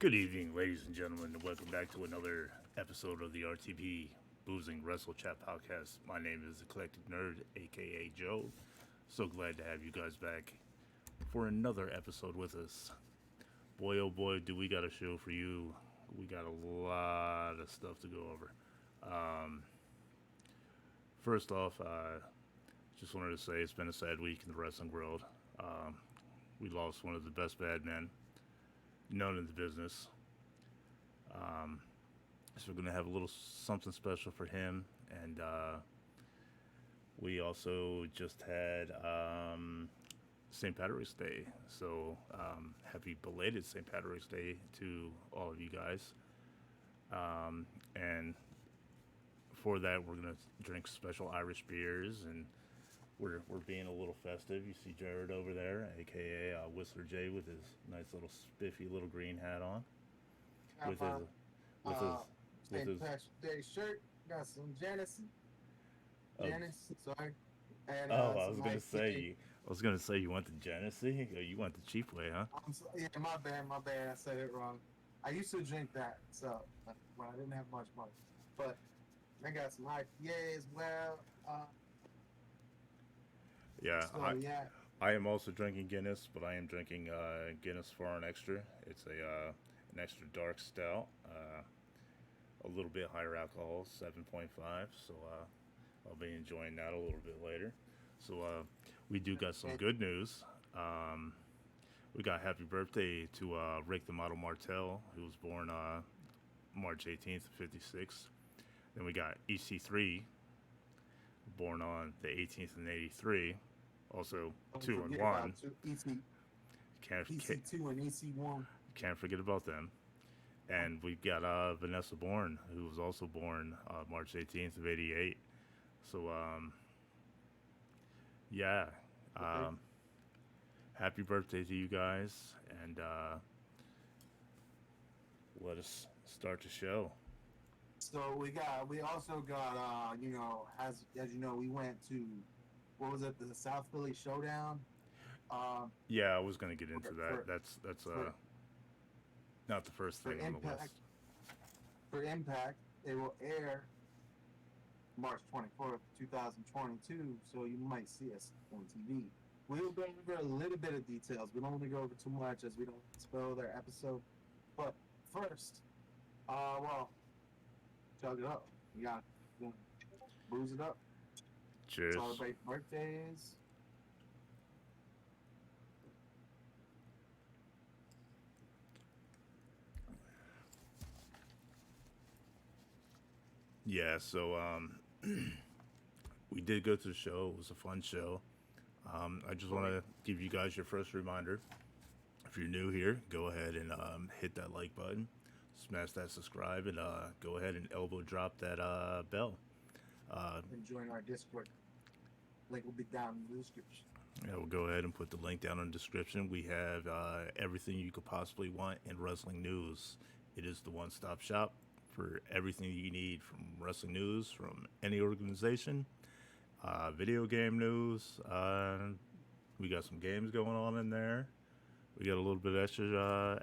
Good evening, ladies and gentlemen, and welcome back to another episode of the RTP Boozing Wrestle Chat podcast. My name is Eclectic Nerd, aka Joe. So glad to have you guys back for another episode with us. Boy, oh boy, do we got a show for you. We got a lot of stuff to go over. First off, just wanted to say it's been a sad week in the wrestling world. We lost one of the best bad men known in the business. So we're going to have a little something special for him. And we also just had St. Patrick's Day. So happy belated St. Patrick's Day to all of you guys. And for that, we're going to drink special Irish beers. And we're being a little festive. You see Jared over there, a.k.a. whislerj, with his nice little spiffy little green hat on. With his... with his St. Patrick's Day shirt. Got some Genesis. Sorry. And I was some gonna IPA. say you went to Genesee. You went the cheap way, huh? Yeah, my bad. I said it wrong. I used to drink that, so when I didn't have much money. But I got some IPA as well. Yeah, So yeah, I am also drinking Guinness, but I am drinking Guinness Foreign Extra. It's an extra dark stout, a little bit higher alcohol, 7.5. So I'll be enjoying that a little bit later. So we do got some and good news. We got happy birthday to Rick the Model Martel, who was born March 18th, 56. Then we got EC3, born on the 18th in 83. Also, don't 2 and forget 1. about EC, Can't, can't, EC2 and EC1. can't forget about them. And we got Vanessa Bourne, who was also born March 18th of 88. So, yeah. Okay. Um, happy birthday to you guys. And let us start the show. So we also got as you know, we went to, what was it, the South Philly Showdown. Yeah, I was going to get for into that. for That's for, not the first for thing on the Impact. list. For Impact, it will air March 24th, 2022. So you might see us on TV. We'll go over a little bit of details. We don't want to go over too much as we don't spoil their episode. But first, well, chug it up. You got to booze it up. Cheers. Celebrate birthdays. Yeah, so we did go to the show. It was a fun show. I just want Right. to give you guys your first reminder. If you're new here, go ahead and hit that like button, smash that subscribe, and go ahead and elbow drop that bell. Uh, And join our Discord. Link will be down in the description. yeah, we'll go ahead and put the link down in the description. We have everything you could possibly want in wrestling news. It is the one-stop shop for everything you need from wrestling news from any organization, video game news. We got some games going on in there. We got a little bit of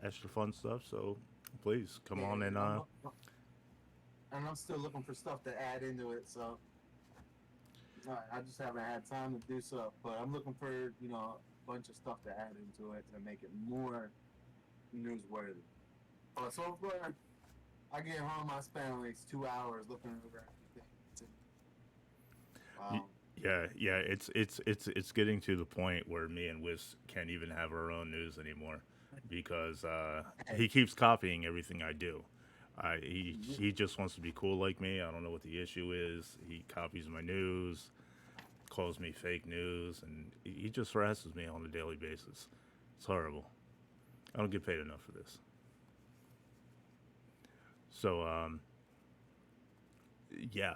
extra fun stuff. So please come on and And I'm still looking for stuff to add into it. So I just haven't had time to do so. But I'm looking for a bunch of stuff to add into it to make it more newsworthy. So far, I get home, I spend like 2 hours looking over everything. y- Um, yeah. It's getting to the point where me and Wiz can't even have our own news anymore because hey, he keeps copying everything I do. yeah, He just wants to be cool like me. I don't know what the issue is. He copies my news, calls me fake news, and he just harasses me on a daily basis. It's horrible. I don't get paid enough for this. So yeah,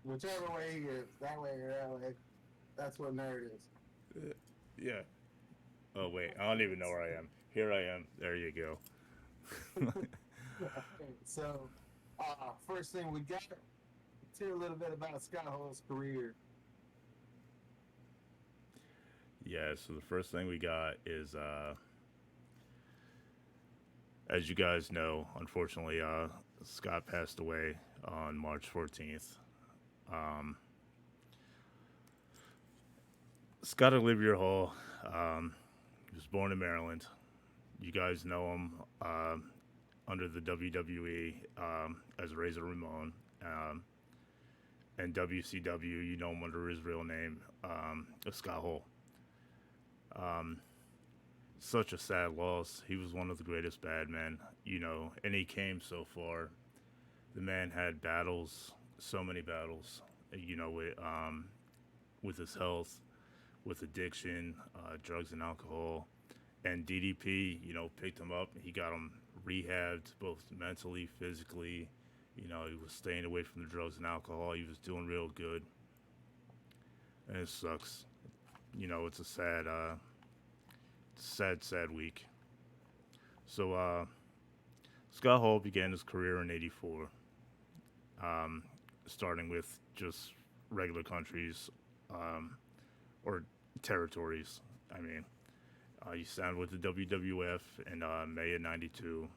whichever way he is, that way or that way, that's what nerd is. yeah. Oh wait, I don't even know where I am. Here I am. There you go. So, first thing we got, let's hear a little bit about Scott Hall's career. Yeah. So the first thing we got is As you guys know, unfortunately, Scott passed away on March 14th. Um, Scott Olivier Hall, he was born in Maryland. You guys know him under the WWE as Razor Ramon. And WCW, you know him under his real name, Scott Hall. Um, Such a sad loss. He was one of the greatest bad men, and he came so far. The man had battles, so many battles, with his health, with addiction, drugs and alcohol. And DDP, picked him up. He got him rehabbed both mentally, physically. He was staying away from the drugs and alcohol. He was doing real good. And it sucks. It's a sad week. So, Scott Hall began his career in '84, um, starting with just regular countries um, or territories. I mean, he signed with the WWF in May of '92,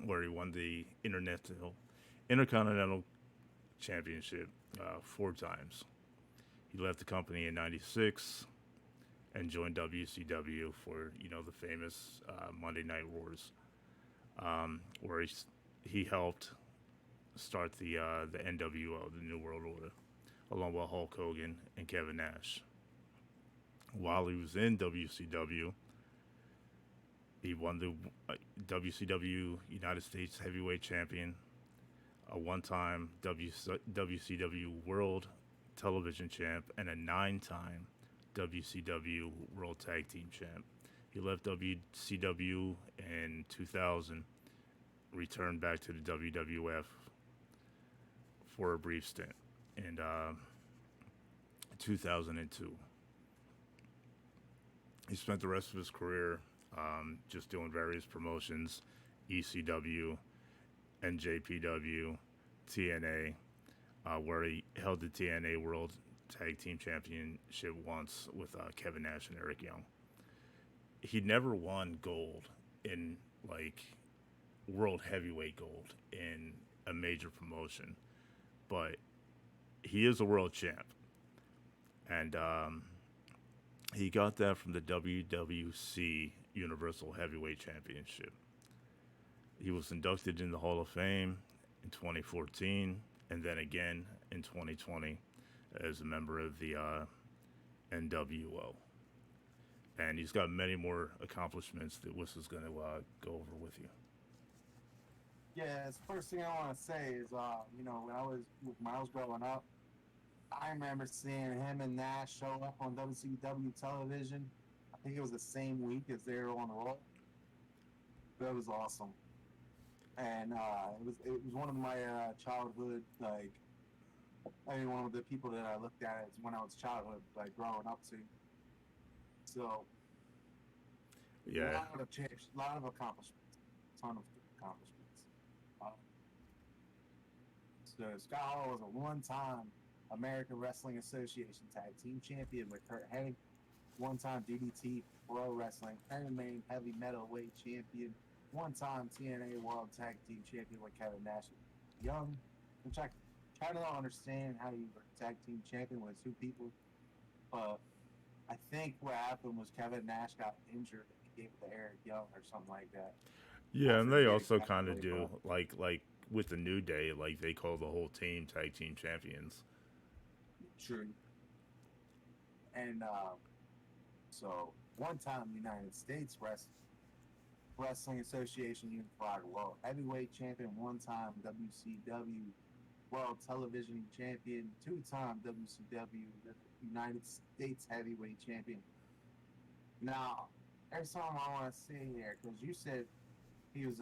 where he won the Intercontinental Championship 4 times. He left the company in '96 and joined WCW for the famous Monday Night Wars, where he helped start the NWO, the New World Order, along with Hulk Hogan and Kevin Nash. While he was in WCW, he won the WCW United States Heavyweight Champion, a one-time WCW World Television Champ, and a 9-time WCW World Tag Team Champ. He left WCW in 2000, returned back to the WWF for a brief stint in 2002. He spent the rest of his career just doing various promotions, ECW, NJPW, TNA, where he held the TNA World Tag Team Championship once with Kevin Nash and Eric Young. He never won gold in world heavyweight gold in a major promotion, but he is a world champ, and he got that from the WWC Universal Heavyweight Championship. He was inducted in the Hall of Fame in 2014, and then again in 2020 as a member of the NWO. And he's got many more accomplishments that Whistler's going to go over with you. Yeah, the first thing I want to say is, when I was growing up, I remember seeing him and Nash show up on WCW television. I think it was the same week as they were on Raw. That was awesome, and it was one of my childhood one of the people that I looked at when I was childhood, growing up to. So, Yeah, a lot of accomplishments, ton of accomplishments. So Scott Hall was a one-time American Wrestling Association Tag Team Champion with Kurt Hennig, one-time DDT Pro Wrestling MMA Heavy Metalweight Champion, one-time TNA World Tag Team Champion with Kevin Nash Young, which I kind of don't understand how you were tag team champion with 2 people, but I think what happened was Kevin Nash got injured and he gave it to Eric Young or something like that. yeah, and they also kind of do like with the New Day, they call the whole team tag team champions. True. And so one-time United States Wrestling Association Unified World Heavyweight Champion, one-time WCW World Television Champion, 2-time WCW United States Heavyweight Champion. Now, there's something I want to say here, because you said he was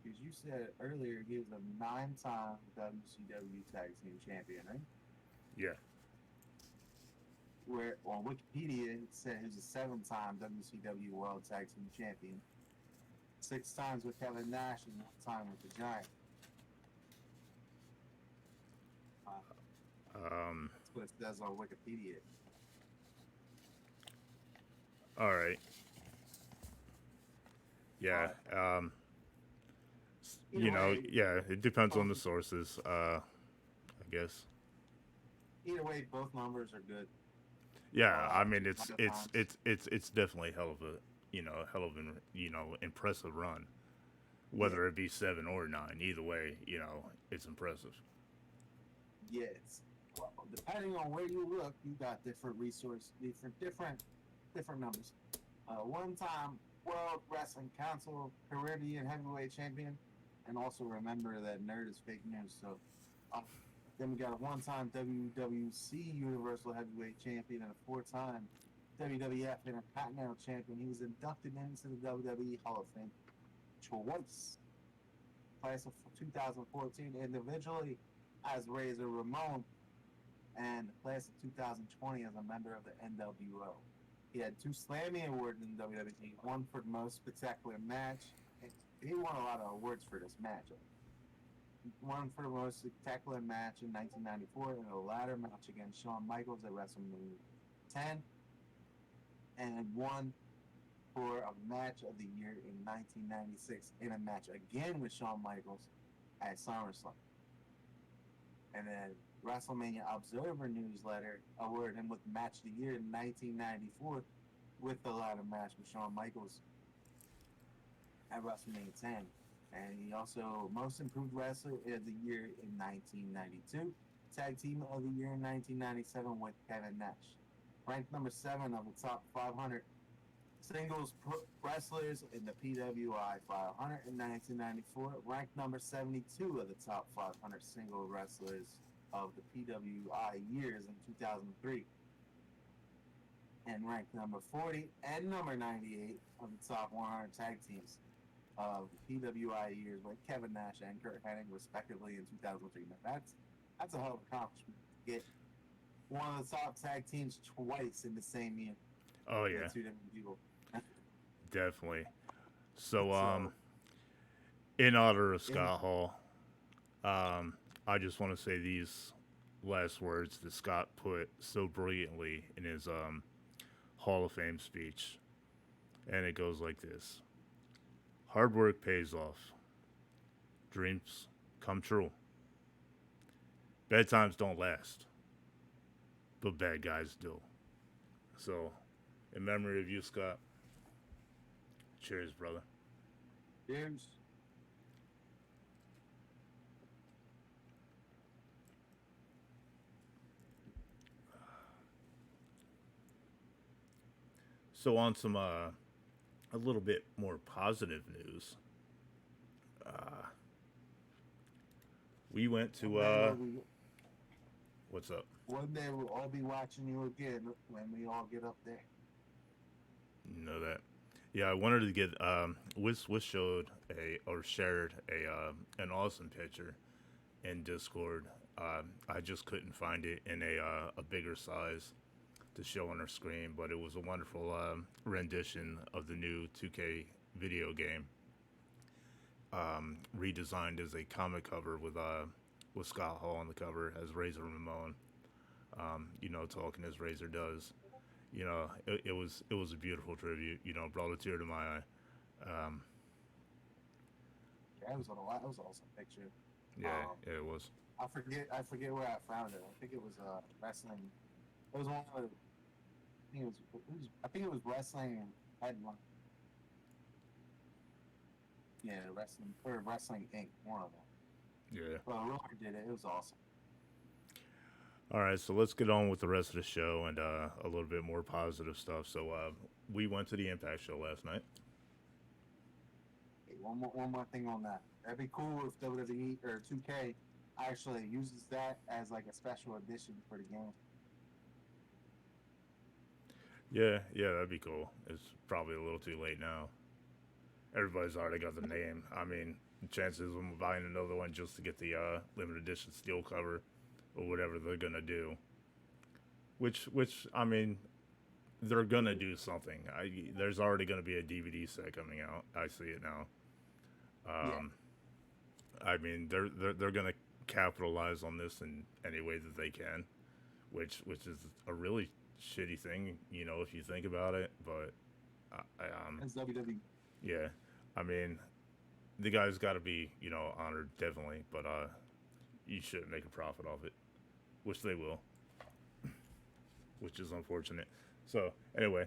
because you said earlier he was a 9-time WCW Tag Team Champion, right? Yeah. Where on Wikipedia it said he was a 7-time WCW World Tag Team Champion, 6 times with Kevin Nash and 1 time with the Giant. That's what it says on Wikipedia. All right. Yeah. But either You know, way, yeah, it depends on both the sources. I guess. either way, both numbers are good. Yeah, I mean, A lot of times. it's definitely hell of a hell of an impressive run. Yeah, Whether it be 7 or 9, either way, it's impressive. yes. Well, depending on where you look, you got different resource, different numbers. One-time World Wrestling Council Caribbean Heavyweight Champion, and also remember that nerd is fake news. So, uh, then we got a one-time WWC Universal Heavyweight Champion and a four-time WWF Intercontinental Champion. He was inducted into the WWE Hall of Fame twice. Class of 2014 individually as Razor Ramon, and the class of 2020 as a member of the NWO. He had 2 Slammy Awards in WWE, one for the most spectacular match. He won a lot of awards for this match. One for the most spectacular match in 1994, and a ladder match against Shawn Michaels at WrestleMania 10, and one for a match of the year in 1996 in a match again with Shawn Michaels at SummerSlam. And then WrestleMania Observer Newsletter awarded him with Match of the Year in 1994 with the ladder match with Shawn Michaels at WrestleMania 10. And he also Most Improved Wrestler of the Year in 1992, Tag Team of the Year in 1997 with Kevin Nash. Ranked number 7 of the top 500 singles wrestlers in the PWI 500 in 1994, ranked number 72 of the top 500 single wrestlers of the PWI years in 2003, and ranked number 40 and number 98 of the top 100 tag teams of the PWI years with Kevin Nash and Kurt Hennig, respectively, in 2003. Now that's a hell of an accomplishment to get one of the top tag teams twice in the same year. Oh Yeah, yeah, two different people. definitely. So So, in honor of in, Scott Hall, I just want to say these last words that Scott put so brilliantly in his Hall of Fame speech, and it goes like this: Hard work pays off. Dreams come true. Bad times don't last, but bad guys do. So, in memory of you, Scott, cheers, brother. James, So, on some a little bit more positive news, uh, we went one to day we'll be what's up? one day we'll all be watching you again when we all get up there. You know that. Yeah, I wanted to get Wiz showed a or shared a an awesome picture in Discord. I just couldn't find it in a bigger size to show on our screen, but it was a wonderful rendition of the new 2K video game, redesigned as a comic cover with Scott Hall on the cover as Razor Ramon. Talking as Razor does. It was a beautiful tribute. Brought a tear to my eye. Um, Yeah, it was an awesome picture. yeah, Um, yeah, it was. I forget where I found it. I think it was wrestling. It was one of the. I think it was wrestling headline. Yeah, wrestling or Wrestling Inc. One of them. Yeah. But Roker did it. It was awesome. All right, so let's get on with the rest of the show and a little bit more positive stuff. So we went to the Impact show last night. Hey, one more thing on that. That'd be cool if WWE or 2K actually uses that as like a special edition for the game. Yeah, yeah, that'd be cool. It's probably a little too late now. Everybody's already got the name. I mean, the chances of them buying another one just to get the limited edition steel cover or whatever they're gonna do. Which I mean, they're gonna do something. There's already gonna be a DVD set coming out. I see it now. Yeah, Um, I mean, they're gonna capitalize on this in any way that they can, which is a really shitty thing, if you think about it. But as WWE. yeah, I mean, the guy's got to be, honored definitely, but you shouldn't make a profit off it, which they will, which is unfortunate. So anyway,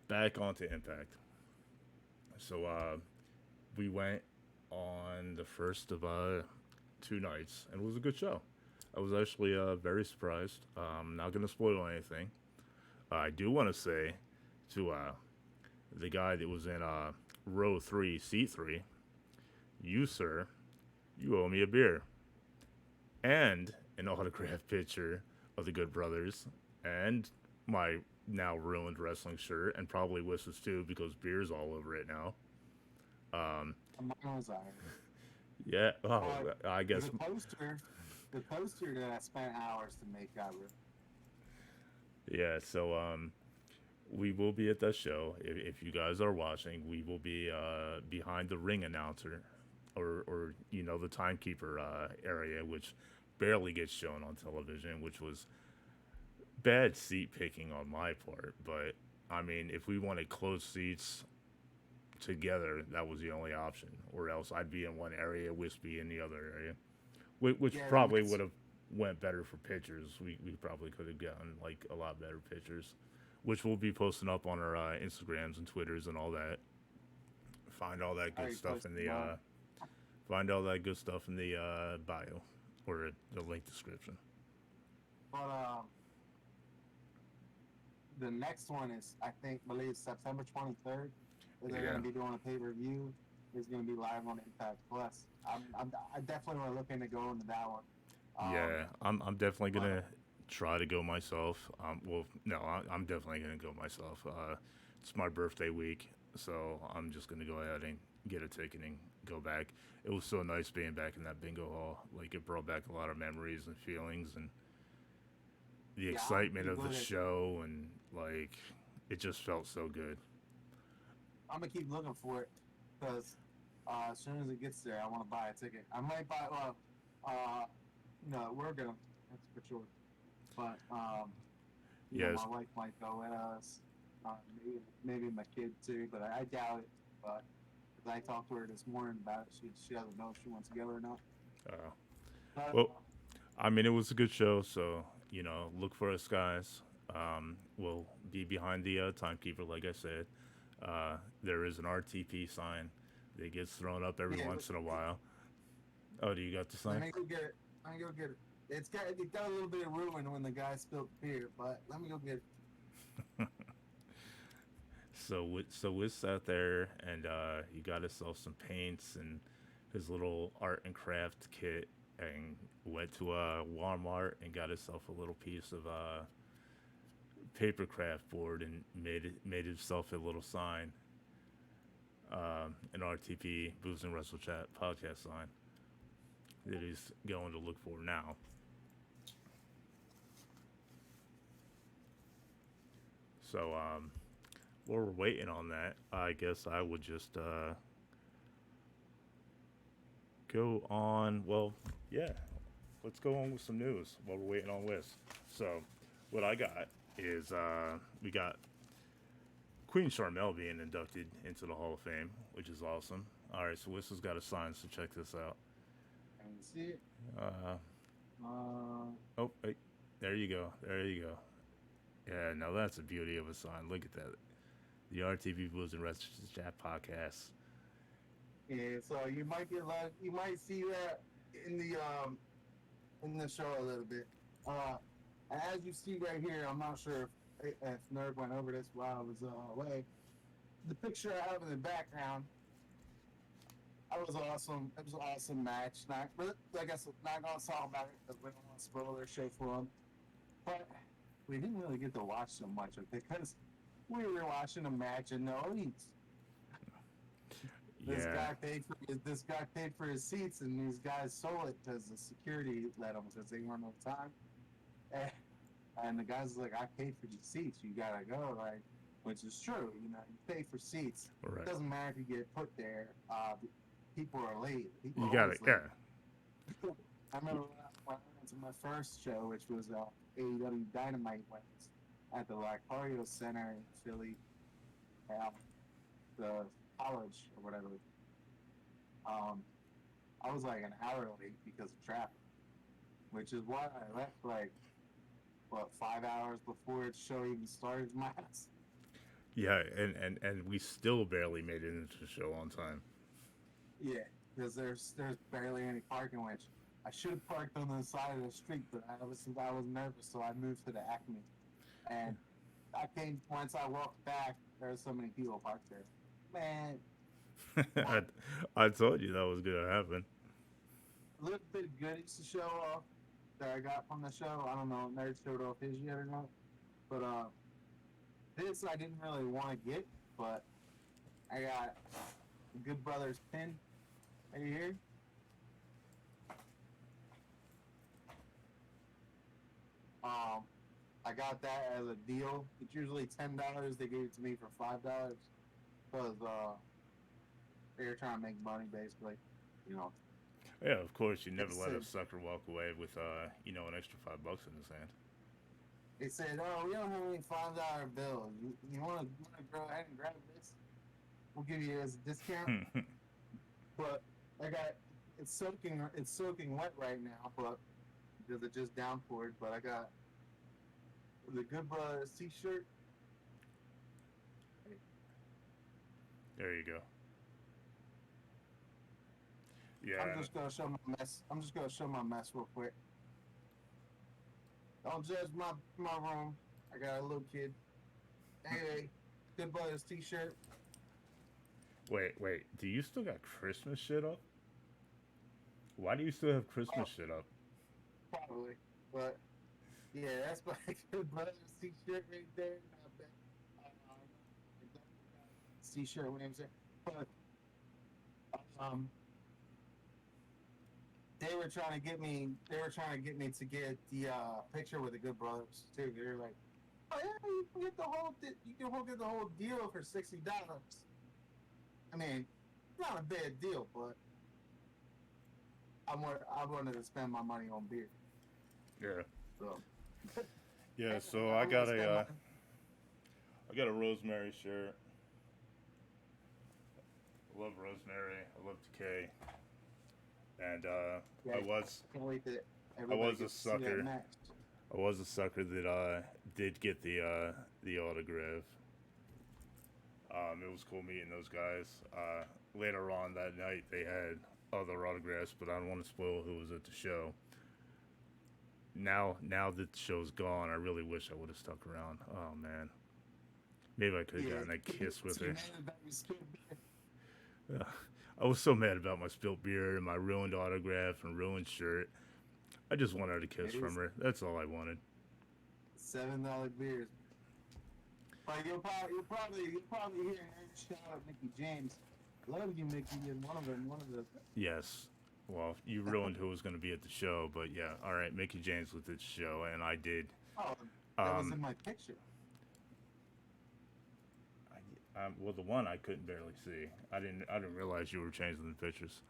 back onto Impact. So we went on the first of 2 nights, and it was a good show. I was actually very surprised. Not gonna spoil anything. I do want to say to the guy that was in row 3, seat 3, you sir, you owe me a beer and an autographed picture of the Good Brothers and my now ruined wrestling shirt and probably Wiss's too because beer's all over it now. Um, Mine was iron. yeah. Oh, But I guess. the poster that I spent hours to make, got ripped. Yeah. So we will be at that show. If you guys are watching, we will be behind the ring announcer, or the timekeeper area, which barely gets shown on television, which was bad seat picking on my part. But I mean, if we wanted closed seats together, that was the only option, or else I'd be in one area, Wispy in the other area, which Yeah, that probably makes would have went better for pictures. We probably could have gotten like a lot better pictures, which we'll be posting up on our Instagrams and Twitters and all that. Find all that I good stuff in the mine. bio or the link description. But the next one is, I believe September 23rd. They're Yeah. going to be doing a pay-per-view. It's going to be live on Impact Plus. I definitely want to look into going to that one. Yeah, I'm definitely gonna try to go myself. Well, no, I'm definitely gonna go myself. It's my birthday week, so I'm just gonna go ahead and get a ticket and go back. It was so nice being back in that bingo hall. Like it brought back a lot of memories and feelings and the Yeah, excitement of the show and like it just felt so good. I'm going to keep looking for it because as soon as it gets there, I want to buy a ticket. I might buy, no, we're going to, that's for sure. But, Yes, my wife might go with us. Maybe my kid too, but I doubt it. But 'cause I talked to her this morning about it, she doesn't know if she wants to go or not. uh, But, well, I mean, it was a good show, so look for us, guys. We'll be behind the timekeeper, like I said. There is an RTP sign that gets thrown up every yeah, once in a while. Oh, do you got the let sign? me go get it. Let me go get it. It got a little bit of ruin when the guy spilled the beer, but let me go get it. So we sat there and he got himself some paints and his little art and craft kit and went to Walmart and got himself a little piece of paper craft board and made himself a little sign, an RTP Booze and Wrestle Chat podcast sign that he's going to look for now. So while we're waiting on that, I guess I would just go on. Well, yeah, let's go on with some news while we're waiting on Wiz. So, what I got is we got Queen Charmel being inducted into the Hall of Fame, which is awesome. All right, so Wiz has got a sign, so check this out. Can you see it? Oh, wait, there you go. There you go. Yeah, now that's a beauty of a sign. Look at that. The RTV Blues and Wrestling Chat podcast. Yeah, so you might see that in the show a little bit. As you see right here, I'm not sure if Nerd went over this while I was away. The picture I have in the background, that was awesome. It was an awesome match. I guess not gonna talk about it because we don't want to spoil their show for them. But we didn't really get to watch so much of it because we were watching a match in the audience. This guy paid for his seats, and these guys sold it because the security let them because they weren't on time. And the guys was like, "I paid for these seats. You gotta go." Like, which is true. You pay for seats. Right. It doesn't matter if you get put there. People are late. People You are got always it. late. Yeah. I remember when I went to my first show, which was AEW Dynamite, at the Lacario Center in Philly. The college or whatever. I was like an hour late because of traffic, which is why I left like, what, 5 hours before the show even started my house. Yeah, and we still barely made it into the show on time. Yeah, because there's barely any parking, which I should have parked on the side of the street, but I was nervous, so I moved to the Acme. And I came once I walked back, there were so many people parked there. Man, I, I told you that was gonna happen. a little bit of goodies to show off that I got from the show. I don't know if Nerd showed off his yet or not, but this I didn't really want to get, but I got Good Brothers pin right here. I got that as a deal. It's usually $10. They gave it to me for $5 because they were trying to make money, basically. You know, Yeah, of course, you never they let a said, sucker walk away with an extra $5 in his hand. they said, "Oh, we don't have any $5 bills. You want to go ahead and grab this? We'll give you it as a discount." But I got it's soaking wet right now, but because it just downpoured. But I got the Good Brothers T-shirt. There you go. I'm Yeah, just gonna show my mess. I'm just gonna show my mess real quick. Don't judge my room. I got a little kid. Anyway, Good Brothers T-shirt. wait. Do you still got Christmas shit up? Why do you still have Oh, Christmas shit up? probably, but yeah, that's my Good Brothers T-shirt right there. Not bad. T-shirt when I'm saying, but um, they were trying to get me. They were trying to get me to get the picture with the Good Brothers too. They were like, "Oh yeah, you can get the whole. You can get the whole deal for $60." I mean, not a bad deal, but I wanted to spend my money on beer. Yeah, So yeah. So I want to spend my. I got a Rosemary shirt. I love Rosemary. I love Decay, and Yeah, can't wait that I everybody was a gets to see that sucker. match. I was a sucker that did get the autograph. It was cool meeting those guys. Later on that night, they had other autographs, but I don't want to spoil who was at the show. Now that the show's gone, I really wish I would have stuck around. Oh man, maybe I could have Yeah, gotten that kiss with her. that was good beer. I was so mad about my spilt beer and my ruined autograph and ruined shirt. I just wanted a kiss It from is her. That's all I wanted. $7 beers. But you'll probably hear her shout out Mickey James. Love you, Mickey, and one of the. Yes. Well, you ruined who was going to be at the show, but yeah. All right, Mickey James was at the show, and I did. Oh, that was Um, in my picture. well, the one I couldn't barely see. I didn't realize you were changing the pictures.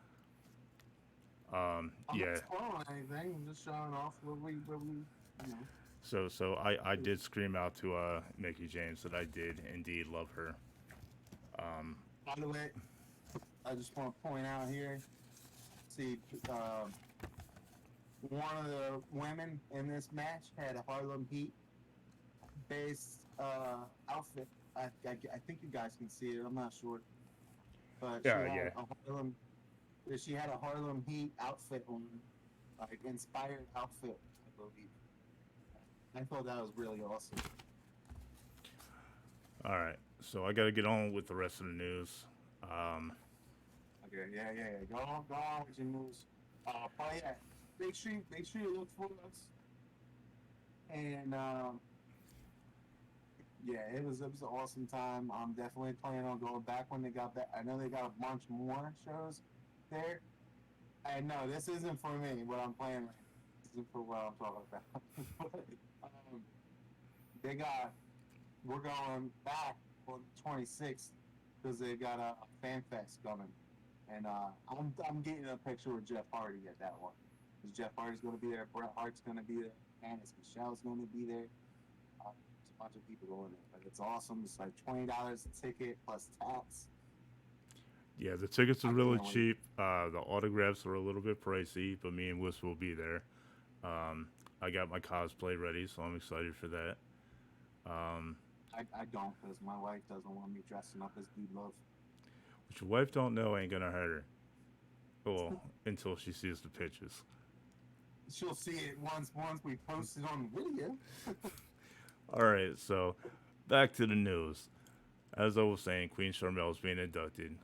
I'm not Yeah. spoiling anything. I'm just showing off where we, you know. So I did scream out to Mickey James that I did indeed love her. Um, By the way, I just want to point out here. See, one of the women in this match had a Harlem Heat based outfit. I think you guys can see it. I'm not sure, but yeah, yeah. she had a Harlem Heat outfit on, like inspired outfit, I believe. I thought that was really awesome. All right. So I got to get on with the rest of the news. Um, Okay, yeah. Go on with your news. But yeah, make sure you look for us. And yeah, it was an awesome time. I'm definitely planning on going back when they got back. I know they got a bunch more shows there. And no, this isn't for me. What I'm planning, this isn't for what I'm talking about. But, they got. We're going back on the 26th because they got a fan fest coming, and I'm getting a picture with Jeff Hardy at that one. Because Jeff Hardy's going to be there, Bret Hart's going to be there, Candice Michelle's going to be there. There's a bunch of people going there, but it's awesome. It's like $20 a ticket plus tax. Yeah, the tickets are I really can't wait. cheap. The autographs are a little bit pricey, but me and Wiss will be there. Um, I got my cosplay ready, so I'm excited for that. Um, I don't, because my wife doesn't want me dressing up as Dude Love. what your wife don't know ain't gonna hurt her. Well, until she sees the pictures. She'll see it once we post it on video. All right, so back to the news. As I was saying, Queen Sharmel's being inducted.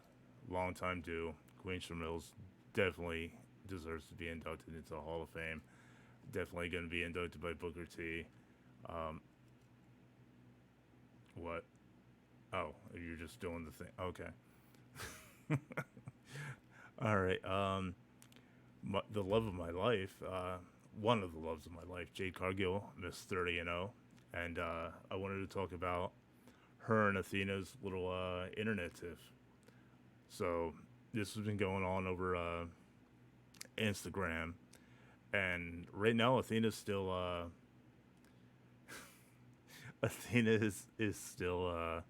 Long time due. Queen Sharmel's definitely deserves to be inducted into the Hall of Fame. Definitely going to be inducted by Booker T. Um, what? Oh, you're just doing the thing. Okay. All right. The love of my life, one of the loves of my life, Jade Cargill, Miss 30 and 0. And I wanted to talk about her and Athena's little internet tiff. So this has been going on over Instagram, and right now Athena's still Athena is still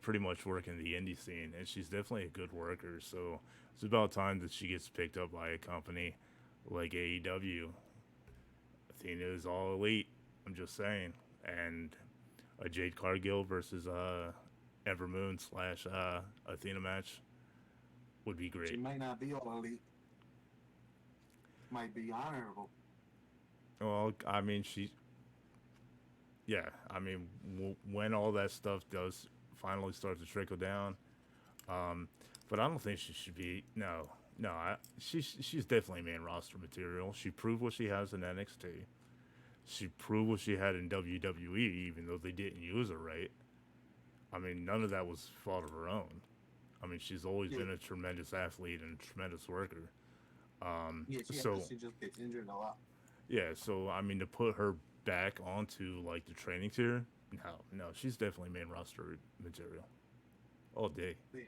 pretty much working the indie scene, and she's definitely a good worker. So it's about time that she gets picked up by a company like AEW. Athena is all elite. I'm just saying, and a Jade Cargill versus Evermoon slash Athena match would be She great. might not be all elite. Might be honorable. Well, I mean, yeah, I mean, when all that stuff does finally start to trickle down, um, but I don't think she should be. No, no, she's definitely main roster material. She proved what she has in NXT. She proved what she had in WWE, even though they didn't use her right. I mean, none of that was fault of her own. I mean, she's always Yeah, been a tremendous athlete and a tremendous worker. yeah, So she just gets injured a lot. yeah, so I mean, to put her back onto like the training tier, no, she's definitely main roster material all day. Yeah.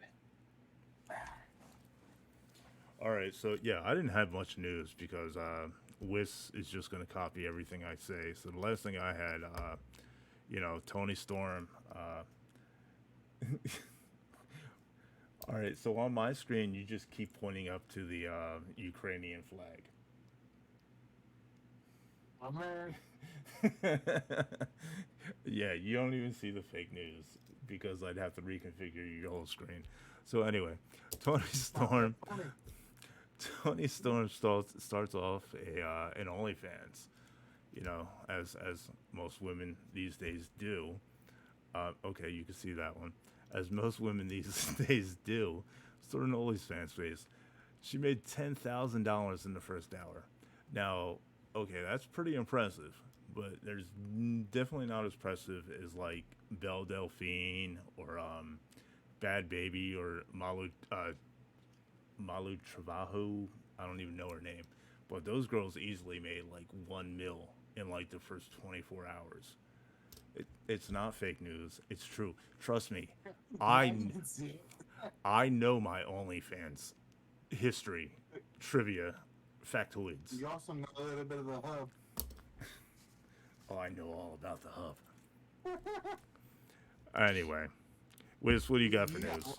All right, so yeah, I didn't have much news because Wiss is just gonna copy everything I say. So the last thing I had, Tony Storm. All right, so on my screen, you just keep pointing up to the Ukrainian flag. Oh man, Yeah, you don't even see the fake news because I'd have to reconfigure your whole screen. So anyway, Tony oh, that's Storm, funny. Tony Storm starts off an OnlyFans. As most women these days do. Okay, you can see that one. As most women these days do, start an OnlyFans page. She made $10,000 in the first hour. Now, okay, that's pretty impressive, but there's definitely not as impressive as like Belle Delphine or Bad Baby or Malu Travajo. I don't even know her name, but those girls easily made like 1 mil in like the first 24 hours. It's not fake news. It's true. Trust me. Yeah, I you can see it. I know my OnlyFans history, trivia, factoids. You also know a little bit of the hub. Oh, I know all about the hub. Anyway, Wiz, what do you got for news?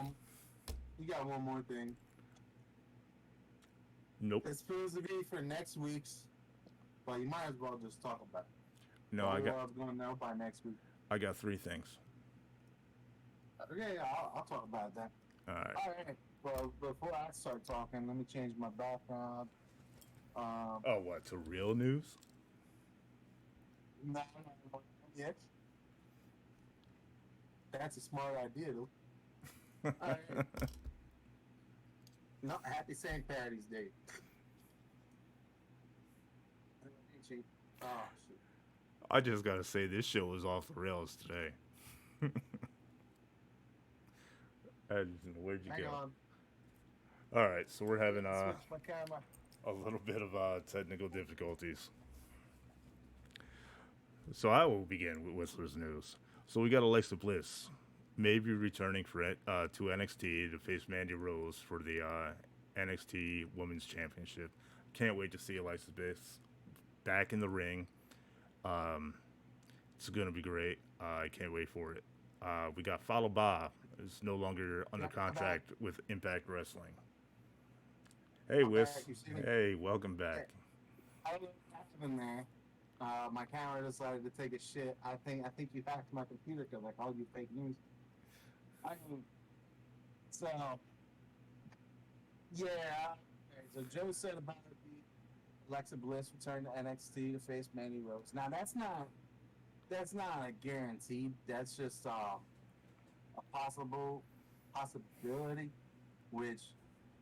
You got one more thing. Nope. It's supposed to be for next week's, but you might as well just talk about it. No, I What's going to know by next week. got three things. Okay, yeah, I'll talk about that. All right. All right. Well, before I start talking, let me change my background. Oh, what? To real news? No, not yet. That's a smart idea, though. All right. No, happy St. Patty's Day. Oh, shit. I just gotta say this show was off the rails today. Where'd you Hang go? on. All right, so we're having Switch my camera. a little bit of technical difficulties. So I will begin with Whistler's news. So we got Alexa Bliss, maybe returning to NXT to face Mandy Rose for the NXT Women's Championship. Can't wait to see Alexa Bliss back in the ring. It's gonna be great. I can't wait for it. We got Follow Bob is no longer under Yeah, I'm back. contract with Impact Wrestling. Hey, I'm back. Wiz. You see me? Hey, welcome Yeah, back. I was in there. My camera decided to take a shit. I think you hacked my computer because I called you fake news. I mean, so yeah. Okay, so Joe said about the Alexa Bliss return to NXT to face Mandy Rose. Now that's not a guarantee. That's just a possibility, which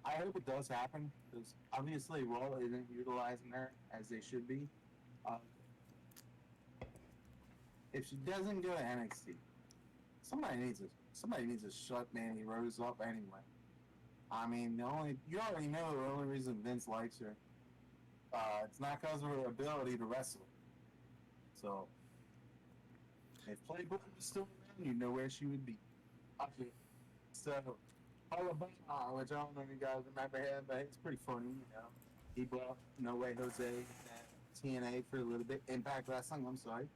I hope it does happen because obviously Raw isn't utilizing her as they should be. Uh, if she doesn't go to NXT, somebody needs to shut Mandy Rose up anyway. I mean, you already know the only reason Vince likes her. It's not because of her ability to wrestle. So if Playboy was still around, you know where she would be. Okay. So Alabama, which I don't know if you guys remember him, but it's pretty funny. He brought No Way Jose and TNA for a little bit. Impact Wrestling, I'm sorry.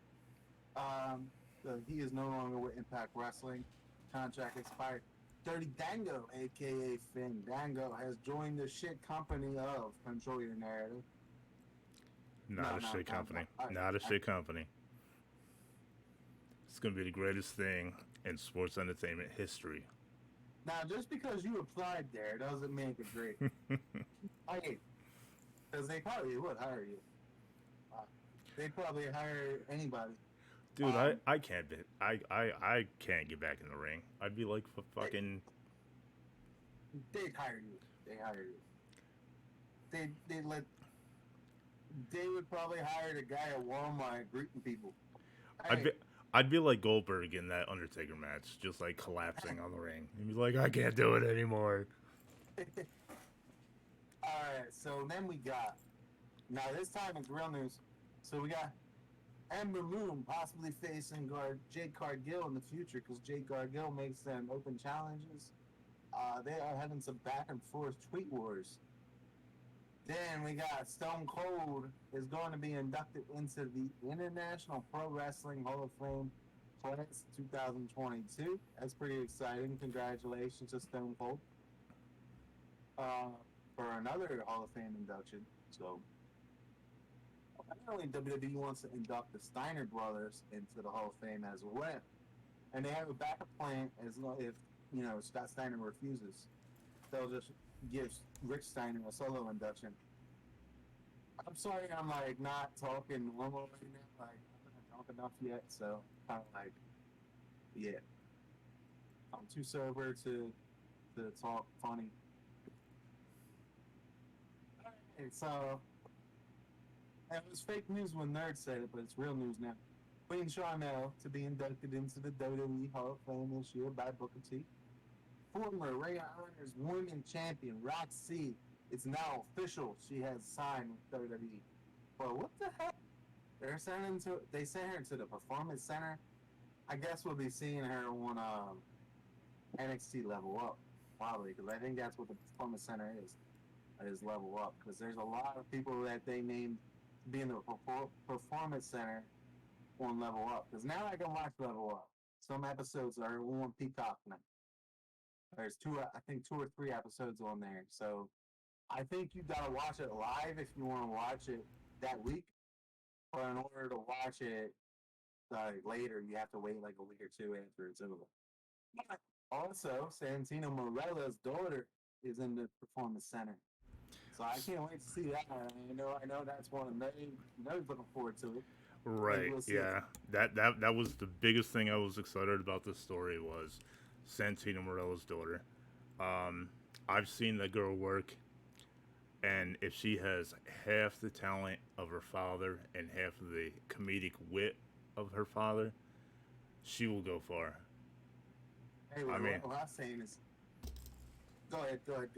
So he is no longer with Impact Wrestling. Contract expired. Dirty Dango, aka Finn Dango, has joined the shit company of Control Your Narrative. No, Not a no, shit no, no. company. Not a shit company. It's gonna be the greatest thing in sports entertainment history. Now, just because you applied there doesn't make it great. Okay, because they probably would hire you. Uh, they'd probably hire anybody. Dude, Um, I can't be, I can't get back in the ring. I'd be like they, fucking. they'd hire you. They hire you. They let. They would probably hire the guy at Walmart greeting people. I'd Hey, be I'd be like Goldberg in that Undertaker match, just like collapsing on the ring. He'd be like, I can't do it anymore. all right. So then we got. Now this time it's real news. So we got Ember Moon possibly facing Jade Cargill in the future because Jade Cargill makes them open challenges. They are having some back and forth tweet wars. Then we got Stone Cold is going to be inducted into the International Pro Wrestling Hall of Fame class 2022. That's pretty exciting. Congratulations to Stone Cold uh, for another Hall of Fame induction. So apparently WWE wants to induct the Steiner brothers into the Hall of Fame as well, and they have a backup plan as long if Scott Steiner refuses, they'll just give Rick Steiner a solo induction. I'm sorry, I'm like not talking normal right now. Like I'm not drunk enough yet, so kind of like yeah, I'm too sober to talk funny. Alright, so it was fake news when Nerd said it, but it's real news now. Queen Charmel to be inducted into the WWE Hall of Fame this year by Booker T. Former Ring of Honor's Women Champion Roxy, it's now official. She has signed with WWE. But what the hell? They sent her to the Performance Center. I guess we'll be seeing her on NXT Level Up probably because I think that's what the Performance Center is Level Up because there's a lot of people that they named to be in the Performance Center on Level Up because now I can watch Level Up. Some episodes are on Peacock now. There's I think two or three episodes on there. So I think you gotta watch it live if you want to watch it that week. But in order to watch it later, you have to wait like a week or two after it's over. But also, Santino Morella's daughter is in the Performance Center. So I can't wait to see that. I know that's one of Nerds looking forward to it. Maybe Right? we'll see it. Yeah. That was the biggest thing I was excited about this story was Santino Morella's daughter. Um, I've seen the girl work, and if she has half the talent of her father and half of the comedic wit of her father, she will go far. I Anyway, mean, what I'm saying is, go ahead, go ahead.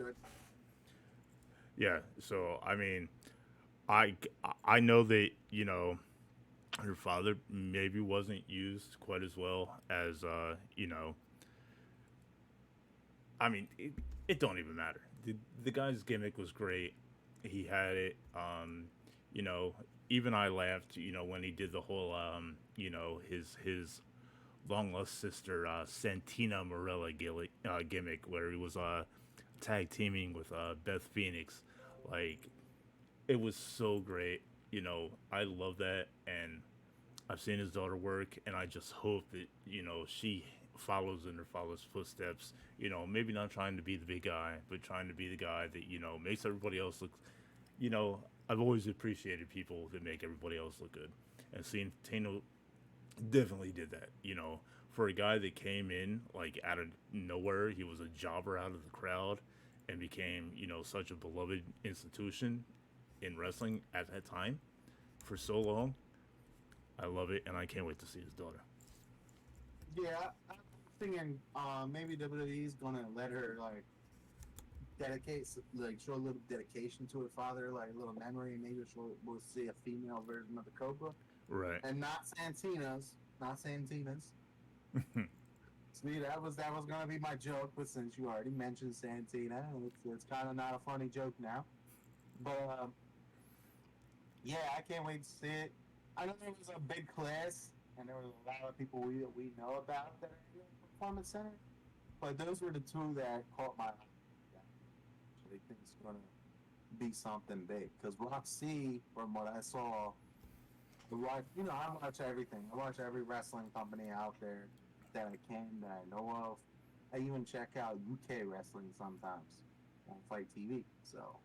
yeah. So I mean, I I know that her father maybe wasn't used quite as well as I mean, it don't even matter. The guy's gimmick was great. He had it. You know, even I laughed. When he did the whole his long lost sister Santina Morella gimmick, where he was tag teaming with Beth Phoenix. Like, it was so great. You know, I love that, and I've seen his daughter work, and I just hope that she follows in her father's footsteps. You know, maybe not trying to be the big guy, but trying to be the guy that makes everybody else look. I've always appreciated people that make everybody else look good, and seeing Tino definitely did that. For a guy that came in like out of nowhere, he was a jobber out of the crowd, and became such a beloved institution in wrestling at that time for so long. I love it, and I can't wait to see his daughter. Yeah, I'm thinking maybe WWE is gonna let her like show a little dedication to her father, like a little memory. Maybe we'll see a female version of the Cobra, Right. and not Santina's. See, that was gonna be my joke, but since you already mentioned Santina, it's kind of not a funny joke now. But yeah, I can't wait to see it. I know there was a big class, and there was a lot of people we know about that are in the performance center, but those were the two that caught my eye. That I actually think it's gonna be something big. Because Roxy, from what I saw, I watch everything. I watch every wrestling company out there that I can, that I know of. I even check out UK wrestling sometimes on Fight TV. So,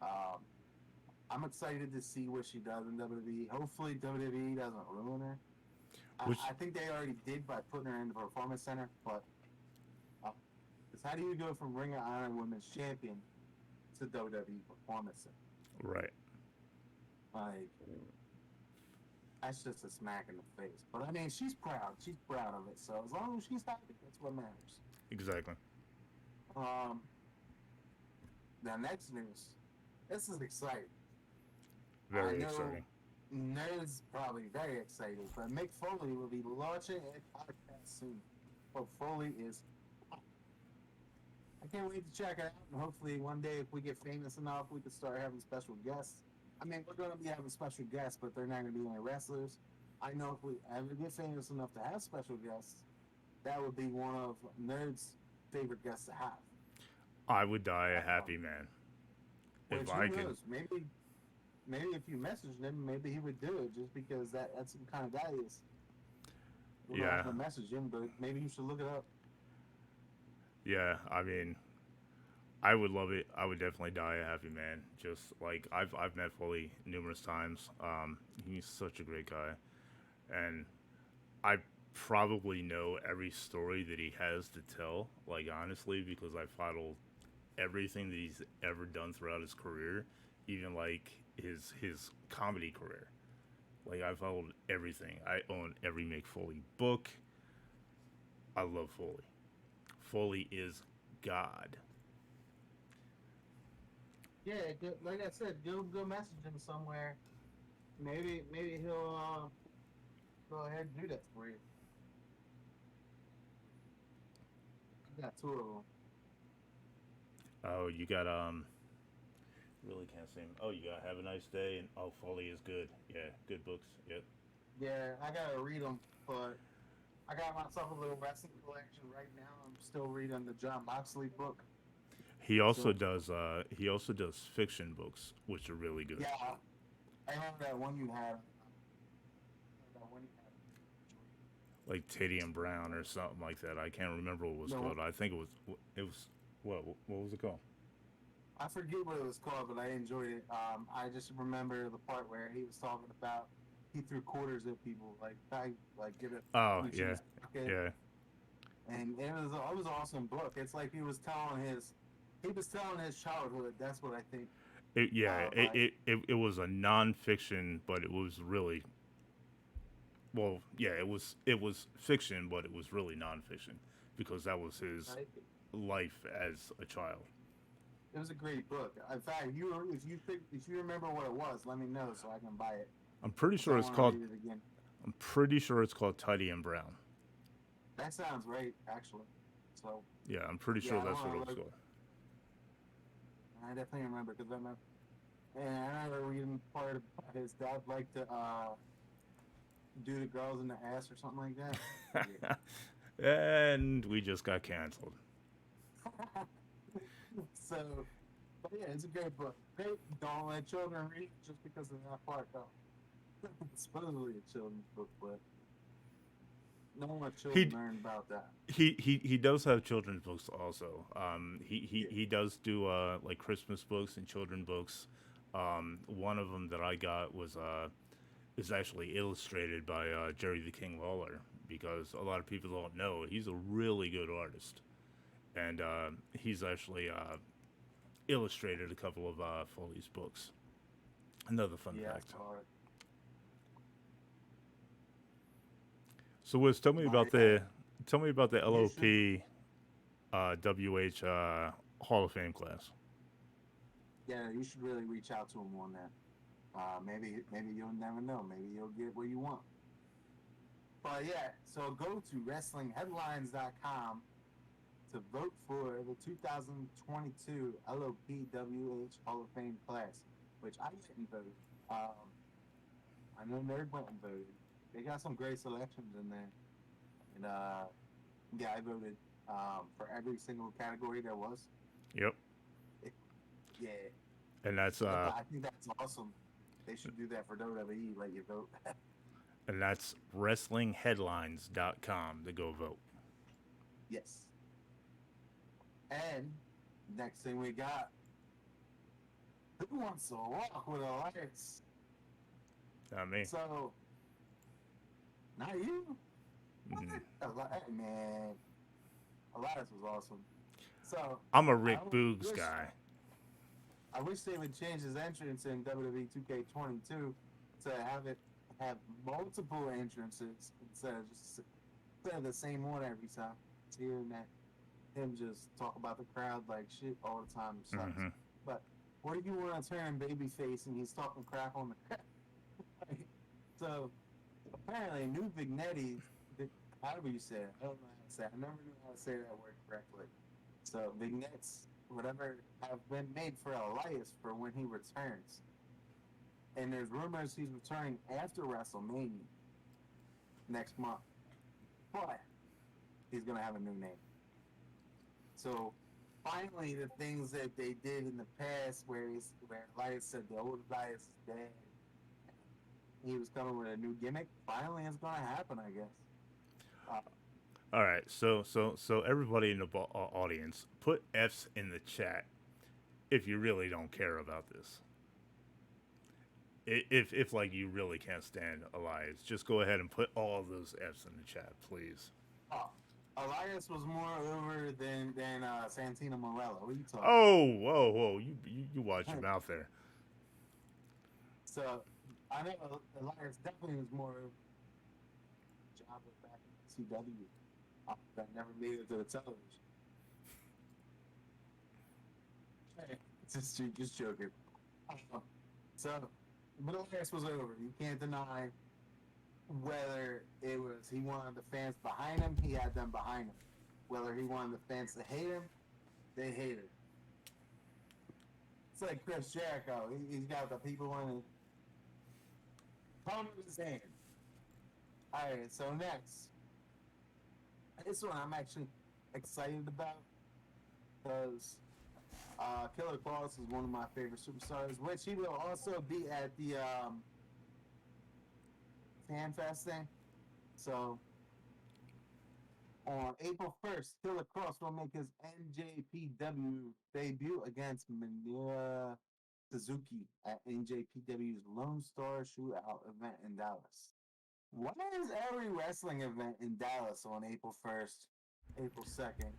um, I'm excited to see what she does in WWE. Hopefully, WWE doesn't ruin her. Which I think they already did by putting her in the Performance Center, but it's how do you go from Ring of Honor Women's Champion to WWE Performance Center? right. Like, that's just a smack in the face. But I mean, she's proud. She's proud of it. So as long as she's happy, that's what matters. Exactly. Um, the next news. This is exciting. Very I know exciting. Nerds probably very excited, but Mick Foley will be launching a podcast soon. But Foley is. I can't wait to check it out, and hopefully one day, if we get famous enough, we can start having special guests. I mean, we're going to be having special guests, but they're not going to be any wrestlers. I know if we ever get famous enough to have special guests, that would be one of Nerd's favorite guests to have. I would die a happy man if Which I who could. knows? Maybe if you messaged him, maybe he would do it, just because that's the kind of guy he is. We're Yeah. not going to message him, but maybe you should look it up. Yeah. I mean, I would love it. I would definitely die a happy man. Just like I've met Foley numerous times. He's such a great guy, and I probably know every story that he has to tell. Like, honestly, because I followed everything that he's ever done throughout his career, even like his comedy career. Like, I followed everything. I own every Mick Foley book. I love Foley. Foley is God. Yeah, like I said, go message him somewhere. Maybe he'll go ahead and do that for you. I got two of them. Oh, you got really can't say. Oh, you got Have a Nice Day, and oh, Foley is good. Yeah, good books. Yep. Yeah, I gotta read them, but I got myself a little wrestling collection right now. I'm still reading the John Moxley book. He also So does fiction books, which are really good. yeah, I remember that one you had. That one you Like Teddy and Brown or something like that. I can't remember what it was had. No, called. I think it was what was it called? I forget what it was called, but I enjoyed it. I just remember the part where he was talking about he threw quarters at people, like get it Oh each in yeah, his pocket, yeah. and it was an awesome book. It's like he was telling his childhood. That's what I think. Yeah, Like it was a non-fiction, but it was really well. Yeah, it was fiction, but it was really non-fiction because that was his right? life as a child. It was a great book. In fact, if you remember what it was, let me know so I can buy it. I'm pretty 'Cause I sure it's want to called. read it again. I'm pretty sure it's called Teddy and Brown. That sounds great, actually. So Yeah, I'm pretty sure yeah, I that's want what to it was look. called. I definitely remember because and I remember reading part of his dad liked to do the girls in the ass or something like that. And we just got canceled. So, but yeah, it's a great book. Great. Don't let children read just because of that part, though. It's supposedly a children's book, but don't let children He learn about that. he does have children's books also. Yeah. He does do like Christmas books and children books. One of them that I got was is actually illustrated by Jerry the King Lawler, because a lot of people don't know he's a really good artist, and he's actually illustrated a couple of Foley's books. Another fun Yeah, fact. it's hard. So Wiz, But tell me about the you should. LOP WH Hall of Fame class. Yeah, you should really reach out to him on that. Maybe you'll never know. Maybe you'll get what you want. But yeah, so go to wrestlingheadlines.com to vote for the 2022 LOPWH Hall of Fame class, which I didn't vote. I know Nerd went and voted. They got some great selections in there, and yeah, I voted for every single category there was. Yep, It, yeah, and I think that's awesome. They should do that for WWE. Let you vote. that's wrestlingheadlines.com to go vote. Yes. And next thing we got, who wants to walk with Elias? Not me. So, not you. What? Mm. Man, Elias was awesome. So, I'm a I Rick Boogs wish guy. I wish they would change his entrance in WWE2k22 to have it have multiple entrances instead of the same one every time. It's hearing that him just talk about the crowd like shit all the time sucks. Hmm. But what do you want to turn babyface and he's talking crap on the crowd? So apparently, new vignettes, however you say it, I don't know how to say it. I never knew how to say that word correctly. So vignettes, whatever, have been made for Elias for when he returns. And there's rumors he's returning after WrestleMania next month. But he's going to have a new name. So finally, the things that they did in the past where Elias said the old Elias is dead, he was coming with a new gimmick. Finally, it's going to happen, I guess. Uh, All right, so everybody in the audience, put F's in the chat if you really don't care about this. If like you really can't stand Elias, just go ahead and put all of those F's in the chat, please. oh, Elias was more over than Santino Morella. What are you talking Oh, whoa, whoa! You watch your about? mouth there. So I know Elias definitely was more of a job back in ECW that never made it to the television. Hey, just joking. Uh, so, but Elias was over. You can't deny whether it was he wanted the fans behind him, he had them behind him. Whether he wanted the fans to hate him, they hated him. It's like Chris Jericho. He's got the people in the palm of his hand. All right, so next, this one I'm actually excited about because Killer Cross is one of my favorite superstars, which he will also be at the Fan Fest thing. So on April 1st, Killer Cross will make his NJPW debut against Minoru Suzuki at NJPW's Lone Star Shootout event in Dallas. Why is every wrestling event in Dallas on April 1st, April 2nd?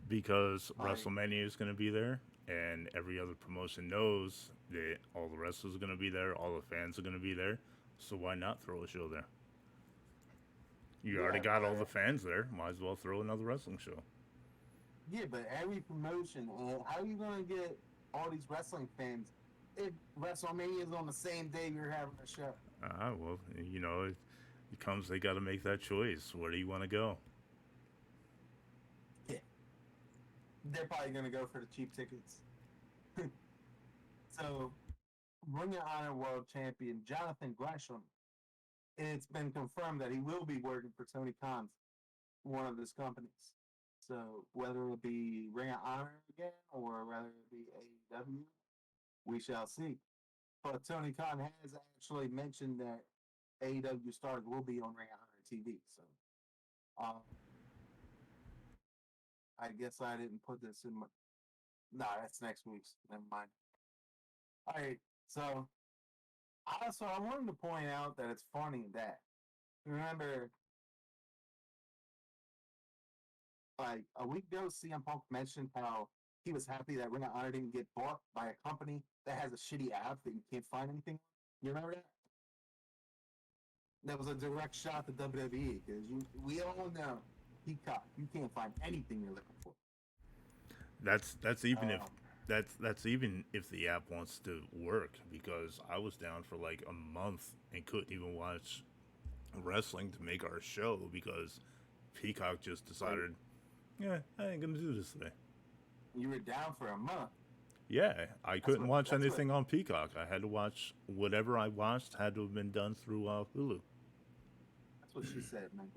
Because Like, WrestleMania is going to be there, and every other promotion knows that all the wrestlers are going to be there, all the fans are going to be there. So why not throw a show there? You already yeah, got all the but fans there. Might as well throw another wrestling show. every promotion, and how are you gonna get all these wrestling fans if WrestleMania is on the same day you're having a show? Well, it comes. They got to make that choice. Where do you want to go? Yeah, they're probably gonna go for the cheap tickets. So, Ring of Honor World Champion Jonathan Gresham, it's been confirmed that he will be working for Tony Khan one of his companies. So whether it be Ring of Honor again or whether it be AEW, we shall see. But Tony Khan has actually mentioned that AEW stars will be on Ring of Honor TV. So um, I guess I didn't put this in my. No, that's next week's. Never mind. All right. So also, I wanted to point out that it's funny that remember, like a week ago, CM Punk mentioned how he was happy that Ring of Honor didn't get bought by a company that has a shitty app that you can't find anything. You remember that? That was a direct shot to WWE because we all know Peacock, you can't find anything you're looking for. That's even if Um, that's even if the app wants to work, because I was down for like a month and couldn't even watch wrestling to make our show because Peacock just decided, yeah, I ain't gonna do this today. you were down for a month. Yeah, I couldn't watch that's anything on Peacock. I had to watch whatever I watched had to have been done through Hulu. That's what she said, man.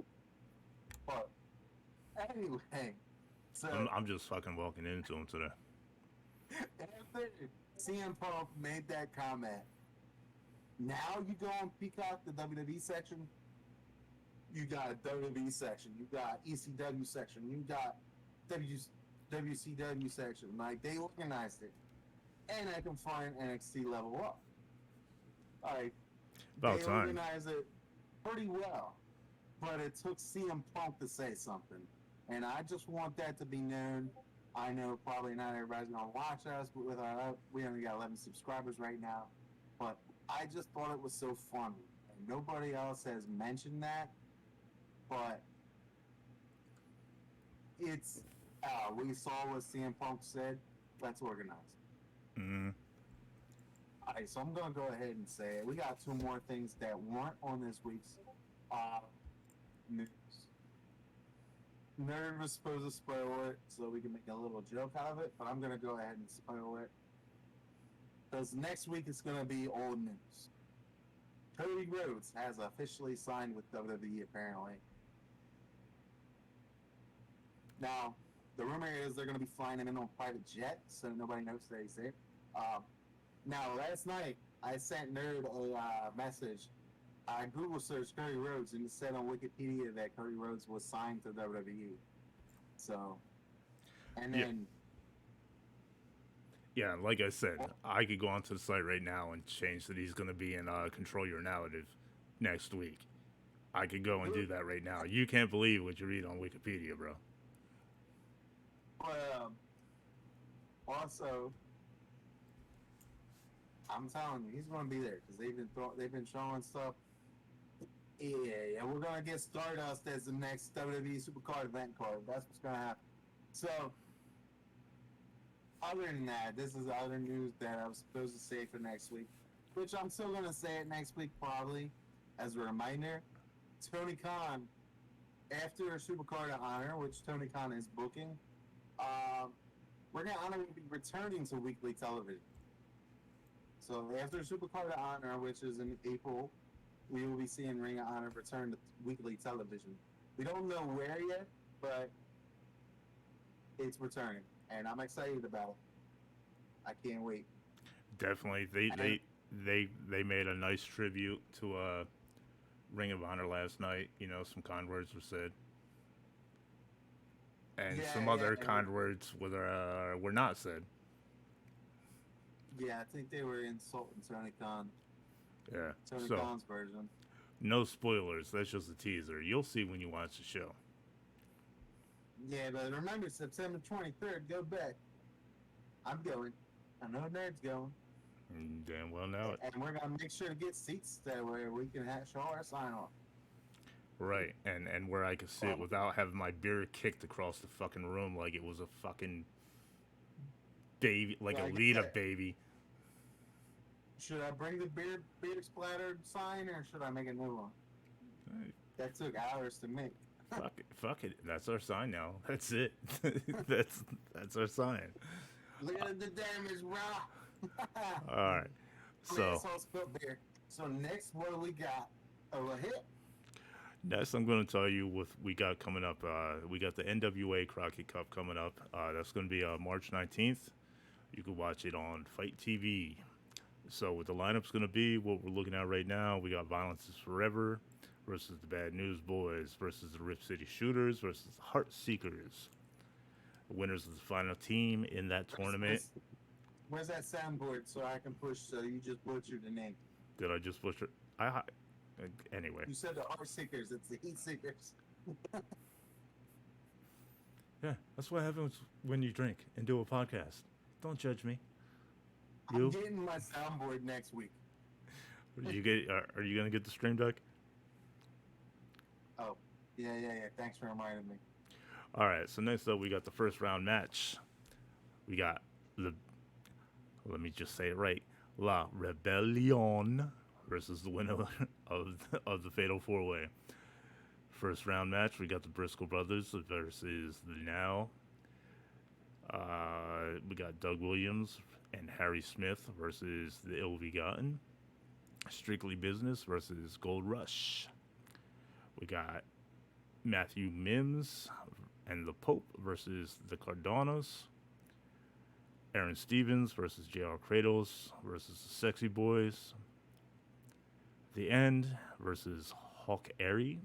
But anyway, so I'm just fucking walking into him today. after CM Punk made that comment, now you go on Peacock, the WWE section, you got a WWE section, you got ECW section, you got WCW section. Like, they organized it. And I can find NXT Level Up. Like, About they time. organized it pretty well. But it took CM Punk to say something. And I just want that to be known. I know probably not everybody's going to watch us, but we only got 11 subscribers right now. But I just thought it was so funny. And nobody else has mentioned that. But it's, we saw what CM Punk said. Let's organize it. Mm-hmm. All right, so I'm going to go ahead and say it. We got two more things that weren't on this week's news. Nerd was supposed to spoil it so we can make a little joke out of it, but I'm going to go ahead and spoil it. Because next week it's going to be old news. Cody Rhodes has officially signed with WWE, apparently. Now, the rumor is they're going to be flying him in on a private jet, so nobody knows that he's there. Now, last night, I sent Nerd a message. I Google searched Cody Rhodes, and it said on Wikipedia that Cody Rhodes was signed to WWE. So, and then... Yeah, like I said, I could go onto the site right now and change that he's going to be in Control Your Narrative next week. I could go and do that right now. You can't believe what you read on Wikipedia, bro. But, also... I'm telling you, he's going to be there because they've been showing stuff. Yeah, we're going to get Stardust as the next WWE Supercard event card. That's what's going to happen. So, other than that, this is other news that I was supposed to say for next week, which I'm still going to say it next week probably as a reminder. Tony Khan, after Supercard of Honor, which Tony Khan is booking, Ring of Honor will be returning to weekly television. So after Supercard of Honor, which is in April, we will be seeing Ring of Honor return to weekly television. We don't know where yet, but it's returning, and I'm excited about it. I can't wait. Definitely, they made a nice tribute to Ring of Honor last night. You know, some kind words were said, and some other kind words were not said. Yeah, I think they were insulting Tony Khan. Yeah. Tony Khan's version. No spoilers. That's just a teaser. You'll see when you watch the show. Yeah, but remember, September 23rd, go back. I'm going. I know Nerd's going. Damn well know it. And we're going to make sure to get seats that way we can show our sign-off. Right, and where I could sit without having my beer kicked across the fucking room like it was a fucking baby, like a Lita baby. Should I bring the beer splattered sign, or should I make a new one? Right. That took hours to make. Fuck it. That's our sign now. That's it. that's our sign. Look at the damage, bro. All right. So So next, what do we got? Oh, a hit. Next, I'm going to tell you what we got coming up. We got the NWA Crockett Cup coming up. That's going to be March 19th. You can watch it on Fight TV. So, what the lineup's going to be, what we're looking at right now, we got Violence is Forever versus the Bad News Boys versus the Rip City Shooters versus the Heart Seekers. The winners of the final team in that tournament. Where's that soundboard so I can push? So you just butchered the name. Did I just butcher? Anyway. You said the Heart Seekers. It's the Heat Seekers. Yeah, that's what happens when you drink and do a podcast. Don't judge me. I'm getting my soundboard next week. Are you gonna get the stream deck? Oh, yeah. Thanks for reminding me. All right. So next up, we got the first round match. We got let me just say it right, La Rebellion versus the winner of the Fatal 4-Way. First round match, we got the Briscoe brothers versus the Now. We got Doug Williams and Harry Smith versus the Ill Begotten. Strictly Business versus Gold Rush. We got Matthew Mims and the Pope versus the Cardanos. Aaron Stevens versus JR Kratos versus the Sexy Boys. The End versus Hawk Airy.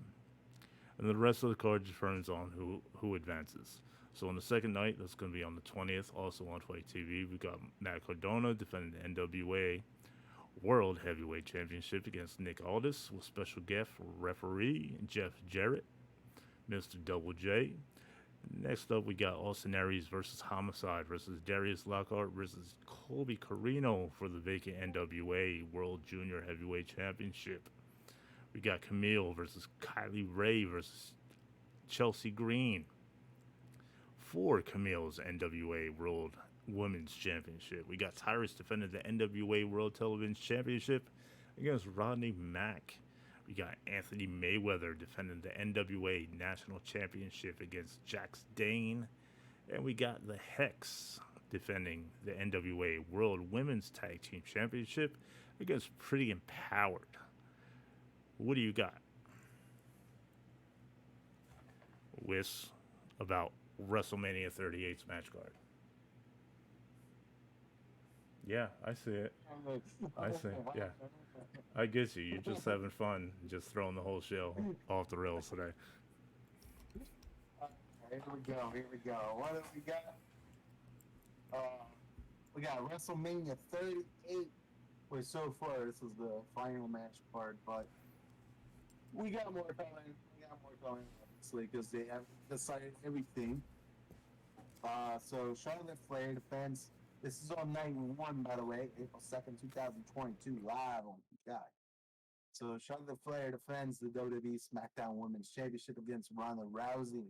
And the rest of the card determines on who advances. So on the second night, that's going to be on the 20th, also on Fight TV, we got Matt Cardona defending the NWA World Heavyweight Championship against Nick Aldis with special guest referee Jeff Jarrett, Mr. Double J. Next up, we got Austin Aries versus Homicide versus Darius Lockhart versus Colby Carino for the vacant NWA World Junior Heavyweight Championship. We got Camille versus Kylie Ray versus Chelsea Green for Camille's NWA World Women's Championship. We got Tyrus defending the NWA World Television Championship against Rodney Mack. We got Anthony Mayweather defending the NWA National Championship against Jax Dane. And we got the Hex defending the NWA World Women's Tag Team Championship against Pretty Empowered. What do you got? Whis about WrestleMania 38's match card. Yeah, I see it. I see it. Yeah. I get you. You're just having fun, just throwing the whole show off the rails today. Here we go. What do we got? We got WrestleMania 38. Wait, so far this is the final match card, but we got more coming. Obviously, because they have decided everything. So Charlotte Flair defends. This is on night 1, by the way, April 2nd, 2022, live on Peacock. So Charlotte Flair defends the WWE SmackDown Women's Championship against Ronda Rousey.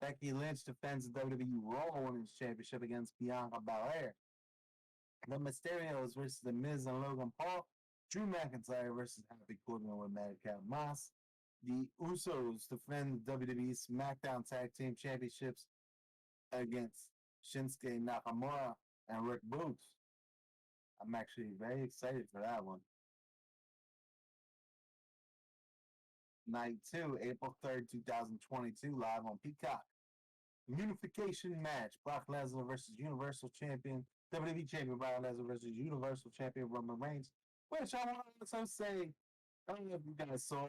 Becky Lynch defends the WWE Raw Women's Championship against Bianca Belair. The Mysterios versus The Miz and Logan Paul. Drew McIntyre versus Happy Corbin with Madcap Moss. The Usos defend the WWE SmackDown Tag Team Championships against Shinsuke Nakamura and Rick Boots. I'm actually very excited for that one. Night 2, April 3rd, 2022, live on Peacock. Unification match, Brock Lesnar versus Universal Champion, WWE Champion Brock Lesnar versus Universal Champion Roman Reigns, which I want to also say, I don't know if you guys saw,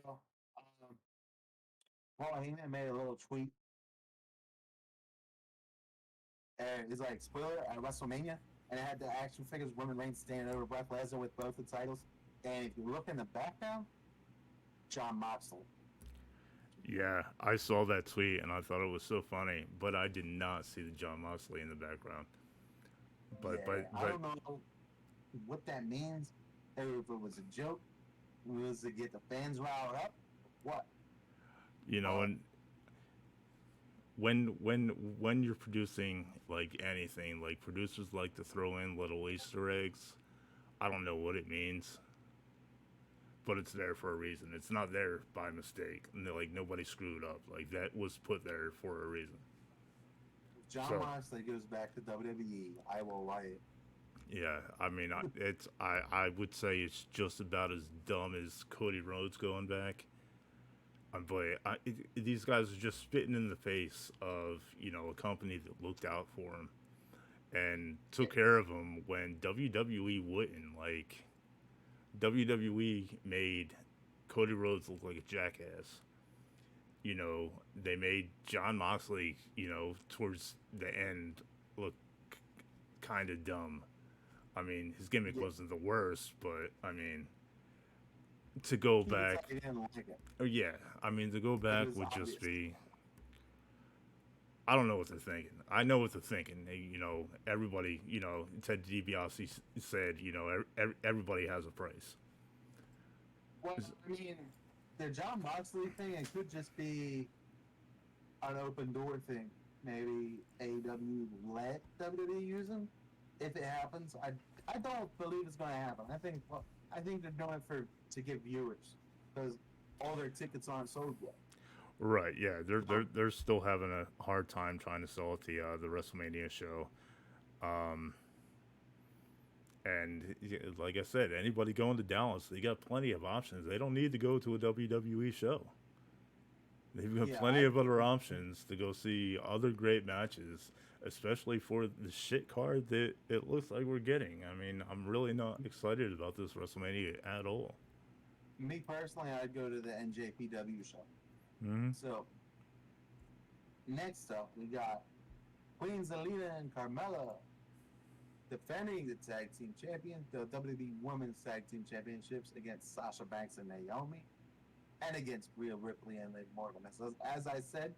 Paul Heyman made a little tweet. It's like, spoiler, at WrestleMania, and it had the action figures Roman Reigns standing over Brock Lesnar with both the titles. And if you look in the background, Jon Moxley. Yeah, I saw that tweet and I thought it was so funny, but I did not see the Jon Moxley in the background. But I don't know what that means. If it was a joke, was to get the fans riled up. What? You know, and when you're producing like anything, like producers like to throw in little Easter eggs. I don't know what it means, but it's there for a reason. It's not there by mistake. Like nobody screwed up. Like that was put there for a reason. Jon Moxley goes back to WWE. I will write it. Yeah, I mean, I would say it's just about as dumb as Cody Rhodes going back. These guys are just spitting in the face of a company that looked out for them and Yeah, took care of them when WWE wouldn't. Like WWE made Cody Rhodes look like a jackass. They made John Moxley, towards the end look kind of dumb. I mean, his gimmick yeah. wasn't the worst, but I mean, to go You could tell back, he didn't like it. oh yeah, I mean, to go It back was would just obvious. be, I don't know what they're thinking. I know what they're thinking. Everybody, Ted DiBiase said, everybody has a price. Well, I mean, the John Moxley thing, it could just be an open door thing. Maybe AEW let WWE use him if it happens. I don't believe it's going to happen. I think they're doing it to get viewers because all their tickets aren't sold yet. Right? Yeah, they're Um, they're they're still having a hard time trying to sell at the WrestleMania show. Um, and like I said, anybody going to Dallas, they got plenty of options. They don't need to go to a WWE show. They've got yeah, plenty of other options to go see other great matches, especially for the shit card that it looks like we're getting. I mean, I'm really not excited about this WrestleMania at all. me personally, I'd go to the NJPW show. Hmm. So next up, we got Queen Zelina and Carmella defending the tag team champions, the WWE Women's Tag Team Championships against Sasha Banks and Naomi, and against Rhea Ripley and Liv Morgan. As I said,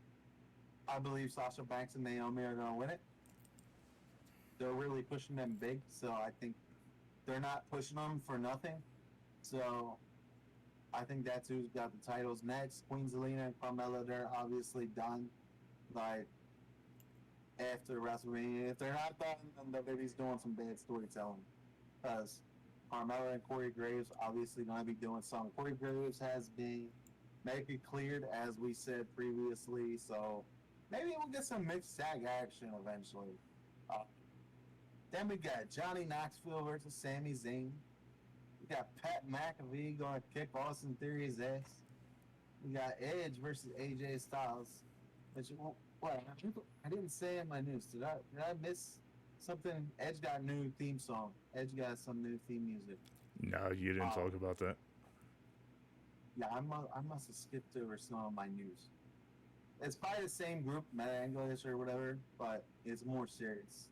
I believe Sasha Banks and Naomi are going to win it. They're really pushing them big, so I think they're not pushing them for nothing. So I think that's who's got the titles next. Queen Zelina and Carmella, they're obviously done. Like after WrestleMania, if they're not done, then WWE's doing some bad storytelling. Because Carmella and Corey Graves obviously going to be doing something. Corey Graves has been maybe cleared, as we said previously, so maybe we'll get some mixed tag action eventually. Uh, then we got Johnny Knoxville versus Sami Zayn. We got Pat McAfee going to kick Austin Theory's ass. We got Edge versus AJ Styles. Which, what? I didn't say in my news. Did I miss something? Edge got new theme song. Edge got some new theme music. No, you didn't Um, talk about that. yeah, I must have skipped over some of my news. It's probably the same group, Meta English or whatever, but it's more serious.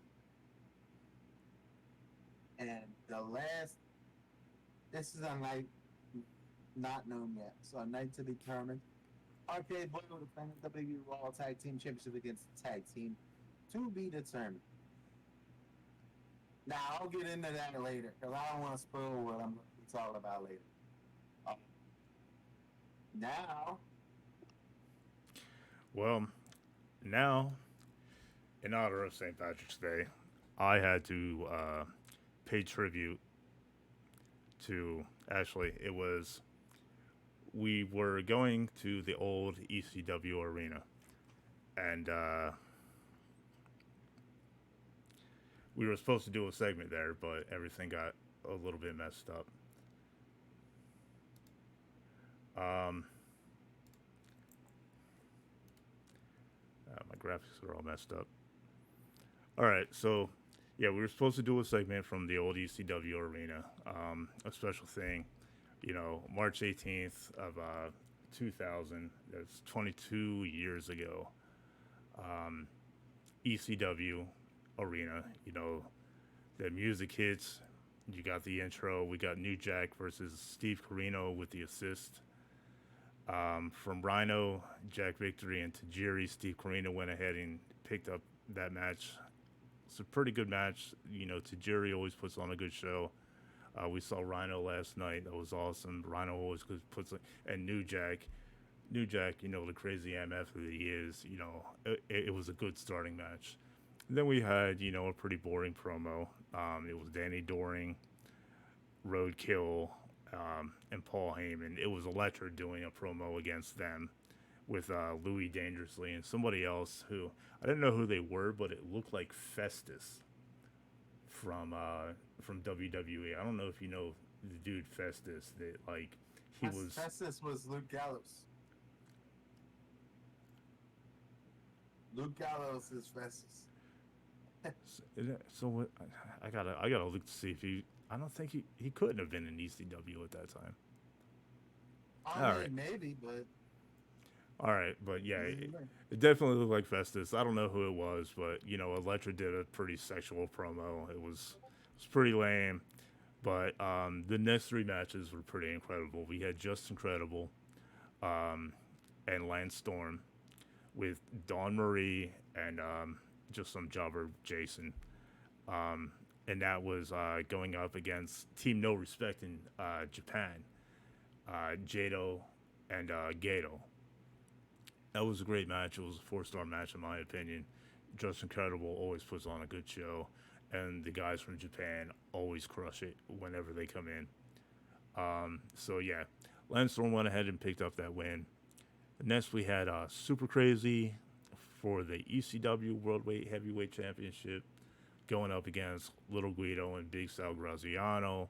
And the last, this is a night not known yet, so a night to be determined. Arcade Blue defending WWE Raw Tag Team Championship against the Tag Team to be determined. Now I'll get into that later because I don't want to spoil what I'm going to be talking about later. Um, now, Well, now in honor of St. Patrick's Day, I had to pay tribute to. Actually, it was we were going to the old ECW arena, and we were supposed to do a segment there, but everything got a little bit messed up. Um, my graphics are all messed up. All right, so yeah, we were supposed to do a segment from the old ECW arena, a special thing, March 18th of 2000. That's 22 years ago. Um, ECW arena, the music hits. You got the intro. We got New Jack versus Steve Corino with the assist. From Rhino, Jack Victory, and Tajiri, Steve Corino went ahead and picked up that match. It's a pretty good match. Tajiri always puts on a good show. We saw Rhino last night. That was awesome. Rhino always puts and New Jack, the crazy MF that he is. It was a good starting match. Then we had, a pretty boring promo. It was Danny Doring, Roadkill, and Paul Heyman. It was Elektra doing a promo against them with Louis Dangerously and somebody else who I didn't know who they were, but it looked like Festus from WWE. I don't know if you know the dude Festus. That like he was. Festus was Luke Gallows. Luke Gallows is Festus. So what? I gotta look to see if he. I don't think he couldn't have been in ECW at that time. I All right, mean, maybe, but all right, but yeah, he's in it, there. it definitely looked like Festus. I don't know who it was, but Electra did a pretty sexual promo. It was pretty lame, but the next three matches were pretty incredible. We had Just Incredible, um, and Lance Storm with Dawn Marie and just some jobber Jason. Um, and that was going up against Team No Respect in Japan, Jado and Gato. That was a great match. It was a four-star match in my opinion. Just Incredible always puts on a good show, and the guys from Japan always crush it whenever they come in. So yeah, Landstorm went ahead and picked up that win. Next we had Super Crazy for the ECW World Heavyweight Championship, going up against Little Guido and Big Sal Graziano.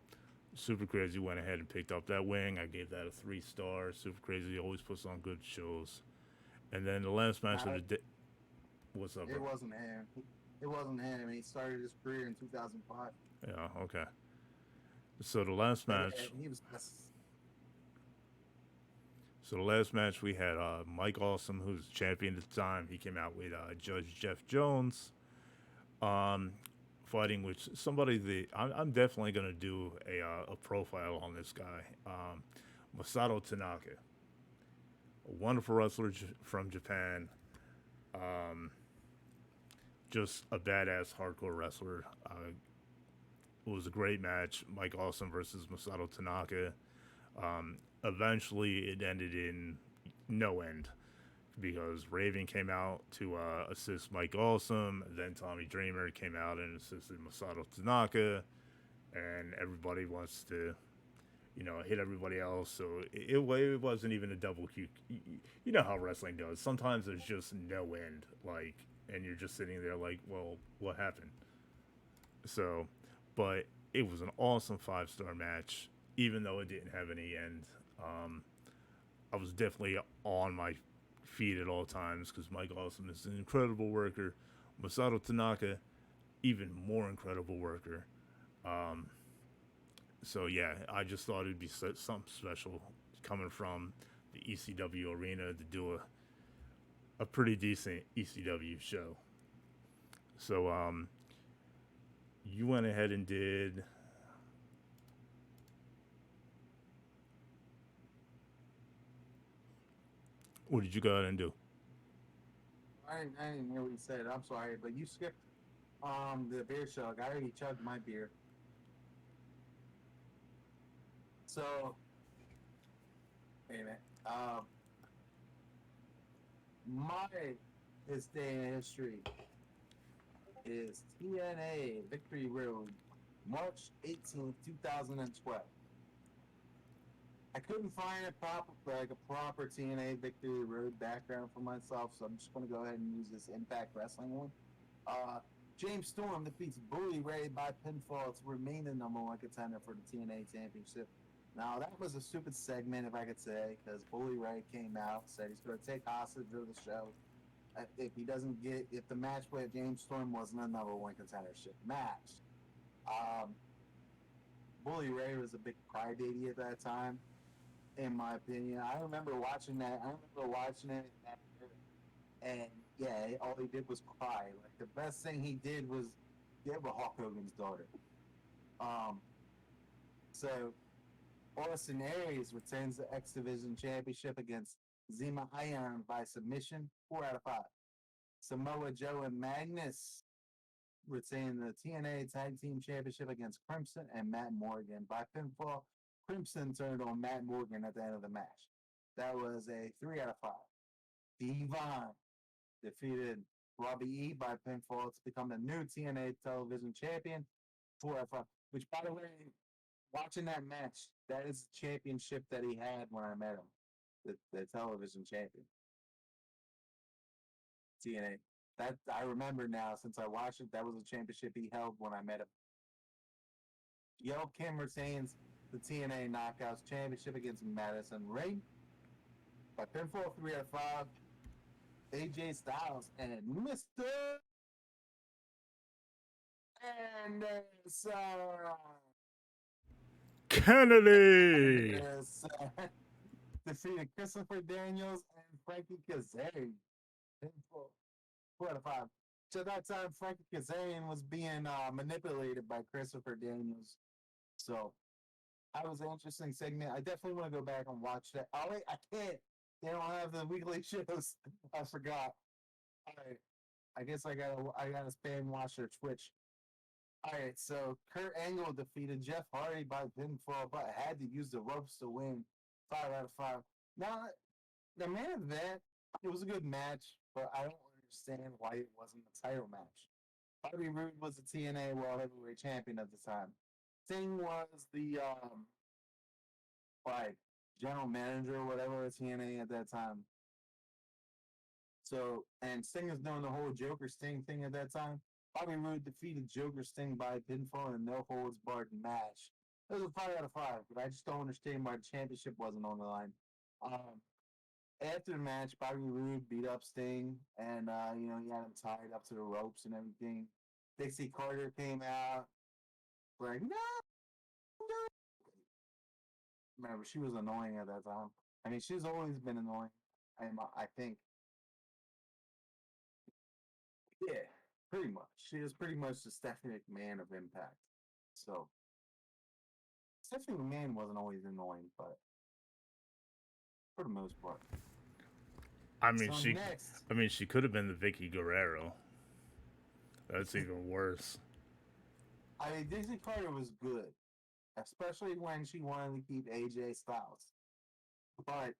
Super Crazy went ahead and picked up that win. I gave that a 3 star. Super Crazy always puts on good shows. And then the last match of Nah, the day. What's up, bro? it wasn't him. It wasn't him. He started his career in 2005. Yeah, okay. So the last But yeah, match. he was. So the last match we had Mike Awesome, who's champion at the time. He came out with Judge Jeff Jones, um, fighting with somebody that I'm definitely gonna do a profile on this guy, Masato Tanaka, a wonderful wrestler from Japan. Um, just a badass hardcore wrestler. It was a great match. Mike Awesome versus Masato Tanaka. Eventually, it ended in no end because Raven came out to assist Mike Awesome. Then Tommy Dreamer came out and assisted Masato Tanaka, and everybody wants to, hit everybody else. So it wasn't even a double Q. You know how wrestling does. Sometimes there's just no end, like, and you're just sitting there like, well, what happened? So, but it was an awesome 5 star match, even though it didn't have any end. Um, I was definitely on my feet at all times because Mike Awesome is an incredible worker. Masato Tanaka, even more incredible worker. Um, so yeah, I just thought it'd be something special coming from the ECW arena to do a pretty decent ECW show. So you went ahead and did. What did you go ahead and do? I didn't hear what you said. I'm sorry, but you skipped the beer chug. I already chugged my beer. So wait a minute. My this day in history is TNA Victory Road, March 18th, 2012. I couldn't find a proper TNA Victory Road background for myself, so I'm just going to go ahead and use this Impact Wrestling one. Uh, James Storm defeats Bully Ray by pinfall to remain the #1 contender for the TNA Championship. Now, that was a stupid segment, if I could say, because Bully Ray came out, said he's going to take hostage of the show. If the match with James Storm wasn't a #1 contendership match. Um, Bully Ray was a big crybaby at that time, in my opinion. I remember watching that. I remember watching it and yeah, all he did was cry. Like the best thing he did was get with Hulk Hogan's daughter. Um, so Austin Aries retains the X Division Championship against Zema Iron by submission, 4 out of 5. Samoa Joe and Magnus retain the TNA Tag Team Championship against Crimson and Matt Morgan by pinfall. Crimson turned on Matt Morgan at the end of the match. That was a 3 out of 5. Devon defeated Robbie E by pinfall to become the new TNA television champion, 4 out of 5. Which, by the way, watching that match, that is the championship that he had when I met him, the television champion, TNA. That I remember now since I watched it. That was a championship he held when I met him. Yo Kim retains the TNA Knockouts Championship against Madison Ray by pinfall, 3 out of 5. AJ Styles and Mr. Anderson. Kennedy. Anderson defeated Christopher Daniels and Frankie Kazarian. What if I? So that time, Frankie Kazarian was being manipulated by Christopher Daniels. So that was an interesting segment. I definitely want to go back and watch that. Oh wait, I can't. They don't have the weekly shows. I forgot. All right. I guess I gotta spam watch their Twitch. All right, so Kurt Angle defeated Jeff Hardy by pinfall, but had to use the ropes to win. 5 out of 5. Now, the main event, it was a good match, but I don't understand why it wasn't a title match. Bobby Roode was the TNA World Heavyweight Champion at the time. Sting was the like general manager or whatever at TNA at that time. So, and Sting is doing the whole Joker Sting thing at that time. Bobby Roode defeated Joker Sting by pinfall in a no holds barred match. It was a 5 out of 5, but I just don't understand why the championship wasn't on the line. After the match, Bobby Roode beat up Sting, and he had him tied up to the ropes and everything. Dixie Carter came out, like, no. Remember, she was annoying at that time. I mean, she's always been annoying. I think. Yeah, pretty much. She is pretty much the Stephanie McMahon of Impact. So Stephanie McMahon wasn't always annoying, but for the most part. I mean, So she. next, I mean, she could have been the Vicky Guerrero. That's even worse. I mean, Dixie Carter was good, especially when she wanted to keep AJ Styles. But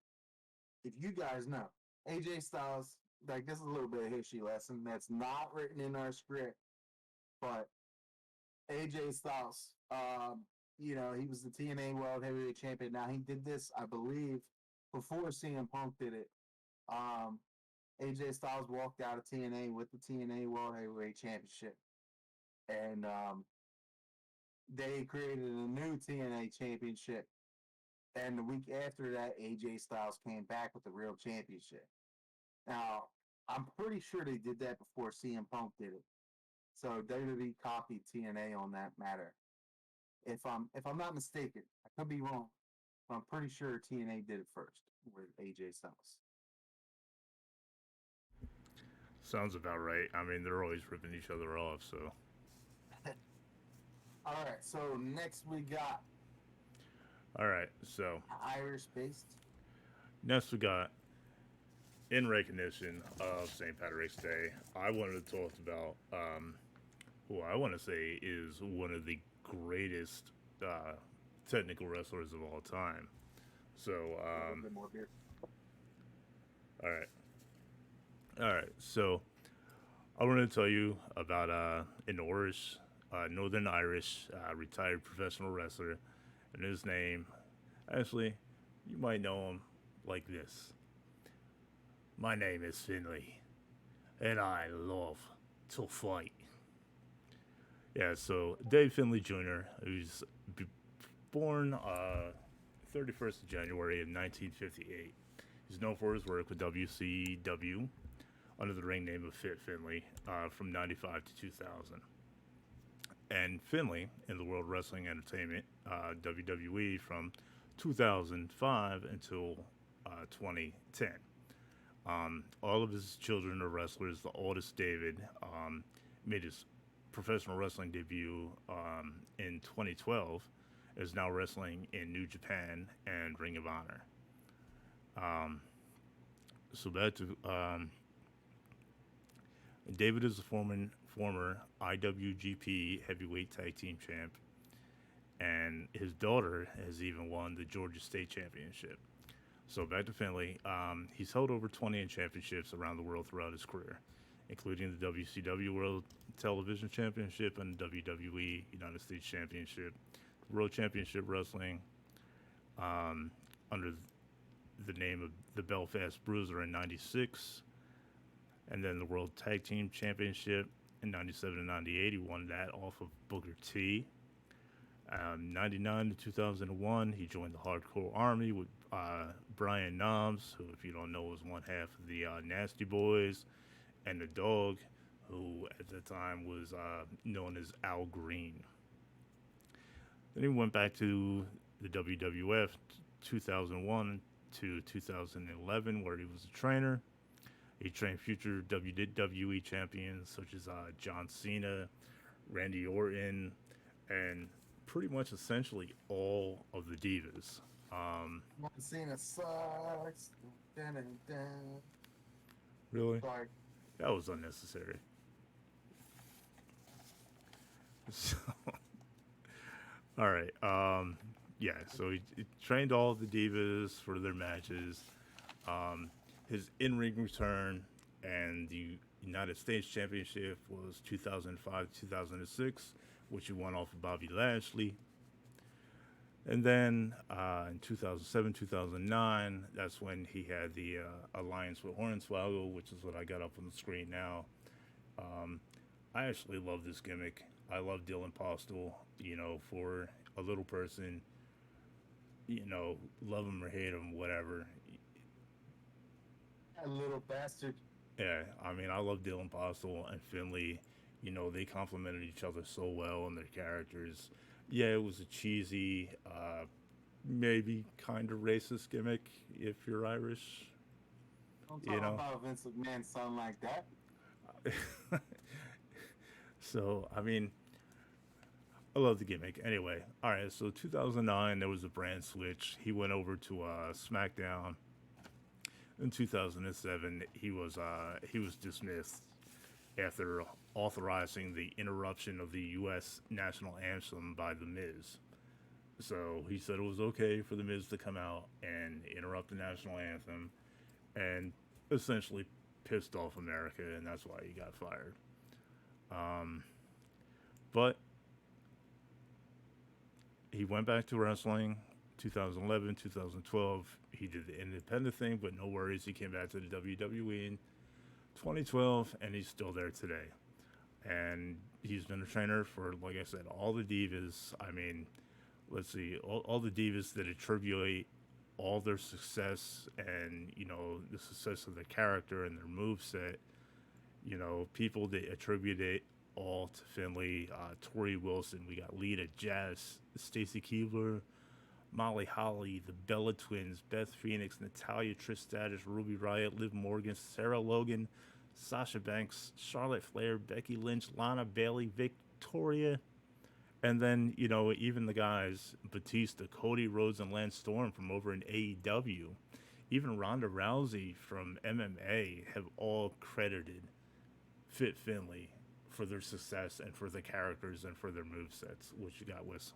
if you guys know, AJ Styles, like this is a little bit of history lesson that's not written in our script, but AJ Styles, he was the TNA World Heavyweight Champion. Now he did this, I believe, before CM Punk did it. AJ Styles walked out of TNA with the TNA World Heavyweight Championship, and they created a new TNA Championship. And the week after that, AJ Styles came back with the real championship. Now, I'm pretty sure they did that before CM Punk did it. So WWE copied TNA on that matter. If I'm not mistaken, I could be wrong, but I'm pretty sure TNA did it first with AJ Styles. Sounds about right. I mean, they're always ripping each other off, so. All right, so next we got All right, so Irish based. next we got, in recognition of St. Patrick's Day, I wanted to talk about who I want to say is one of the greatest technical wrestlers of all time. So, A little bit more beer. all right. All right, so I want to tell you about an Irish, Northern Irish retired professional wrestler, and his name, actually, you might know him like this. My name is Finlay, and I love to fight. Yeah, so Dave Finlay Jr., who's born 31st of January of 1958. He's known for his work with WCW under the ring name of Fit Finlay from 95 to 2000. And Finlay in the World Wrestling Entertainment, WWE, from 2005 until 2010. All of his children are wrestlers. The oldest, David, made his professional wrestling debut in 2012, is now wrestling in New Japan and Ring of Honor. So back to David is a former IWGP Heavyweight Tag Team Champ, and his daughter has even won the Georgia State Championship. So back to Finlay. He's held over 20 championships around the world throughout his career, including the WCW World Television Championship and WWE United States Championship, World Championship Wrestling, under the name of the Belfast Bruiser in '96, and then the World Tag Team Championship in '97 and '98. He won that off of Booker T. '99 to 2001, he joined the Hardcore Army with Brian Knobs, who, if you don't know, was one half of the Nasty Boys, and the Dog, who at the time was known as Al Green. Then he went back to the WWF 2001 to 2011, where he was a trainer. He trained future WWE champions such as John Cena, Randy Orton, and pretty much essentially all of the divas. John Cena sucks. Dun, dun, dun. Really? Sorry. That was unnecessary. So, all right. Yeah, so he trained all the divas for their matches. His in-ring return and the United States Championship was 2005-2006, which he won off of Bobby Lashley. And then in 2007-2009, that's when he had the alliance with Hornswoggle, which is what I got up on the screen now. I actually love this gimmick. I love Dylan Postal. You know, for a little person, you know, love him or hate him, whatever. That little bastard. Yeah, I mean, I love Dylan Postal and Finlay. You know, they complemented each other so well in their characters. Yeah, it was a cheesy, maybe kind of racist gimmick if you're Irish. Don't You talk know? about Vince McMahon's son like that. So, I mean, I love the gimmick. Anyway, all right, so 2009, there was a brand switch. He went over to SmackDown. In 2007, he was dismissed after authorizing the interruption of the U.S. national anthem by The Miz. So he said it was okay for The Miz to come out and interrupt the national anthem, and essentially pissed off America, and that's why he got fired. But he went back to wrestling 2011, 2012. He did the independent thing, but no worries. He came back to the WWE in 2012, and he's still there today. And he's been a trainer for, like I said, all the divas. I mean, let's see, all the divas that attribute all their success and, you know, the success of their character and their moveset. You know, people that attribute it all to Finlay, Tori Wilson. We got Lita, Jazz, Stacy Keibler, Molly Holly, the Bella Twins, Beth Phoenix, Natalia, Trish Stratus, Ruby Riott, Liv Morgan, Sarah Logan, Sasha Banks, Charlotte Flair, Becky Lynch, Lana Bailey, Victoria, and then, you know, even the guys, Batista, Cody Rhodes, and Lance Storm from over in AEW, even Ronda Rousey from MMA have all credited Fit Finlay for their success and for the characters and for their movesets. What you got, Wiss?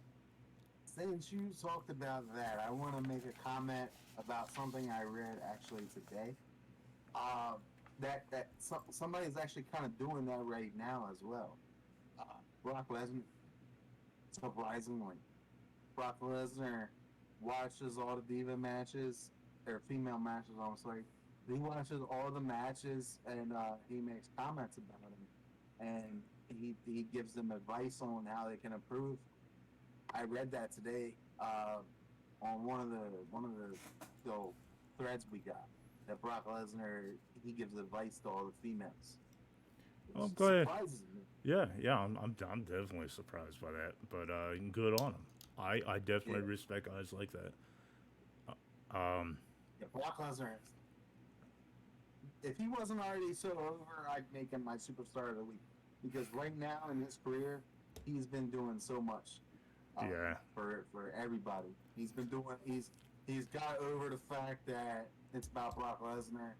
Since you talked about that, I want to make a comment about something I read actually today. Somebody's actually kind of doing that right now as well. Brock Lesnar, surprisingly, Brock Lesnar watches all the diva matches, or female matches, I'm sorry. He watches all the matches and he makes comments about them, and he gives them advice on how they can improve. I read that today on one of the threads we got, that Brock Lesnar, he gives advice to all the females. Oh, go ahead. Surprises me. Yeah, I'm definitely surprised by that, but good on him. I definitely respect guys like that. Yeah, Brock Lesnar. If he wasn't already so over, I'd make him my superstar of the week, because right now in his career, he's been doing so much. For everybody, he's got over the fact that it's about Brock Lesnar,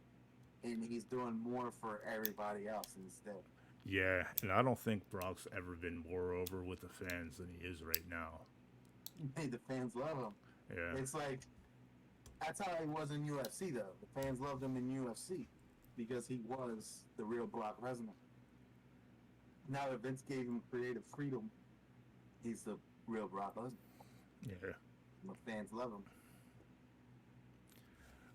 and he's doing more for everybody else instead. Yeah, and I don't think Brock's ever been more over with the fans than he is right now. Hey, the fans love him. Yeah, It's like, that's how he was in UFC though. The fans loved him in UFC because he was the real Brock Lesnar. Now that Vince gave him creative freedom, he's the real Brock Lesnar. yeah. The fans love him.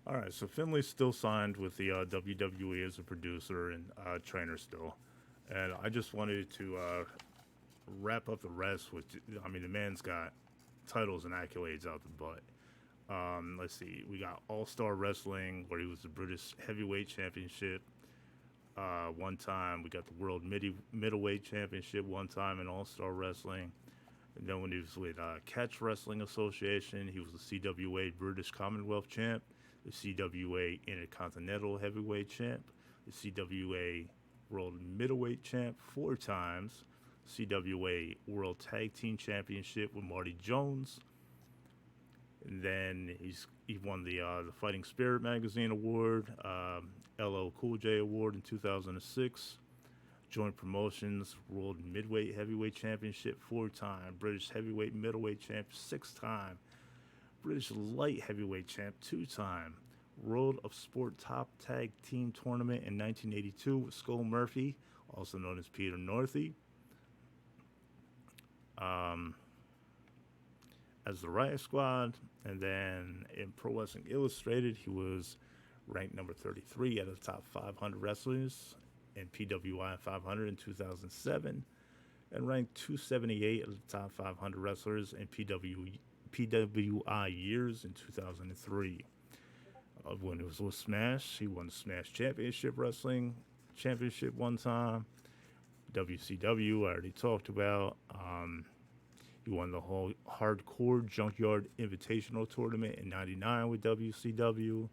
All right, so Finlay's still signed with the WWE as a producer and trainer still, and I just wanted to wrap up the rest with. I mean, the man's got titles and accolades out the butt. Let's see, we got All Star Wrestling, where he was the British Heavyweight Championship one time. We got the World Middleweight Championship one time in All Star Wrestling. And then when he was with Catch Wrestling Association, he was the CWA British Commonwealth Champ, the CWA Intercontinental Heavyweight Champ, the CWA World Middleweight Champ 4 times, CWA World Tag Team Championship with Marty Jones. And then he won the Fighting Spirit Magazine Award, LL Cool J Award in 2006. Joint Promotions World Midweight Heavyweight Championship 4 time, British Heavyweight Middleweight Champ 6 time, British Light Heavyweight Champ 2 time, World of Sport Top Tag Team Tournament in 1982 with Skull Murphy, also known as Peter Northey. As the Riot Squad, and then in Pro Wrestling Illustrated, he was ranked number 33 out of the top 500 wrestlers in PWI 500 in 2007, and ranked 278 of the top 500 wrestlers in PWI years in 2003. When it was with Smash, he won the Smash Championship Wrestling Championship one time. WCW, I already talked about. He won the whole Hardcore Junkyard Invitational Tournament in '99 with WCW.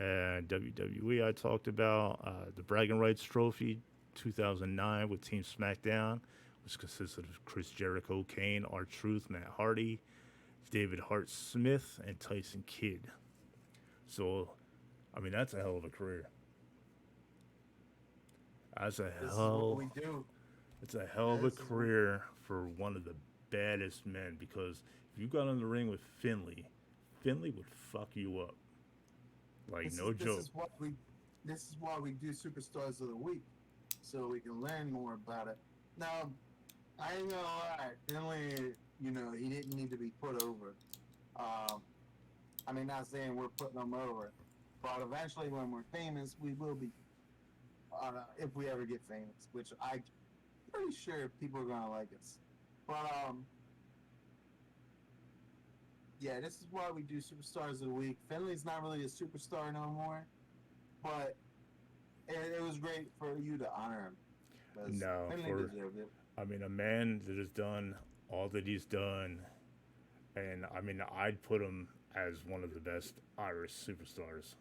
And WWE, I talked about. The Bragging Rights Trophy 2009 with Team SmackDown, which consisted of Chris Jericho, Kane, R-Truth, Matt Hardy, David Hart Smith, and Tyson Kidd. So, I mean, that's a hell of a career. That's a This is hell. what we do. It's a hell of a This is what- career for one of the baddest men, because if you got in the ring with Finlay would fuck you up. Like, no joke. This is why we do Superstars of the Week, so we can learn more about it. Now, I ain't gonna lie, Finlay, he didn't need to be put over. I mean, not saying we're putting him over, but eventually when we're famous, we will be, if we ever get famous, which I'm pretty sure people are gonna like us. But, yeah, this is why we do Superstars of the Week. Finlay's not really a superstar no more, but it was great for you to honor him. 'Cause No, Finlay deserved it. I mean, a man that has done all that he's done, and I mean, I'd put him as one of the best Irish superstars.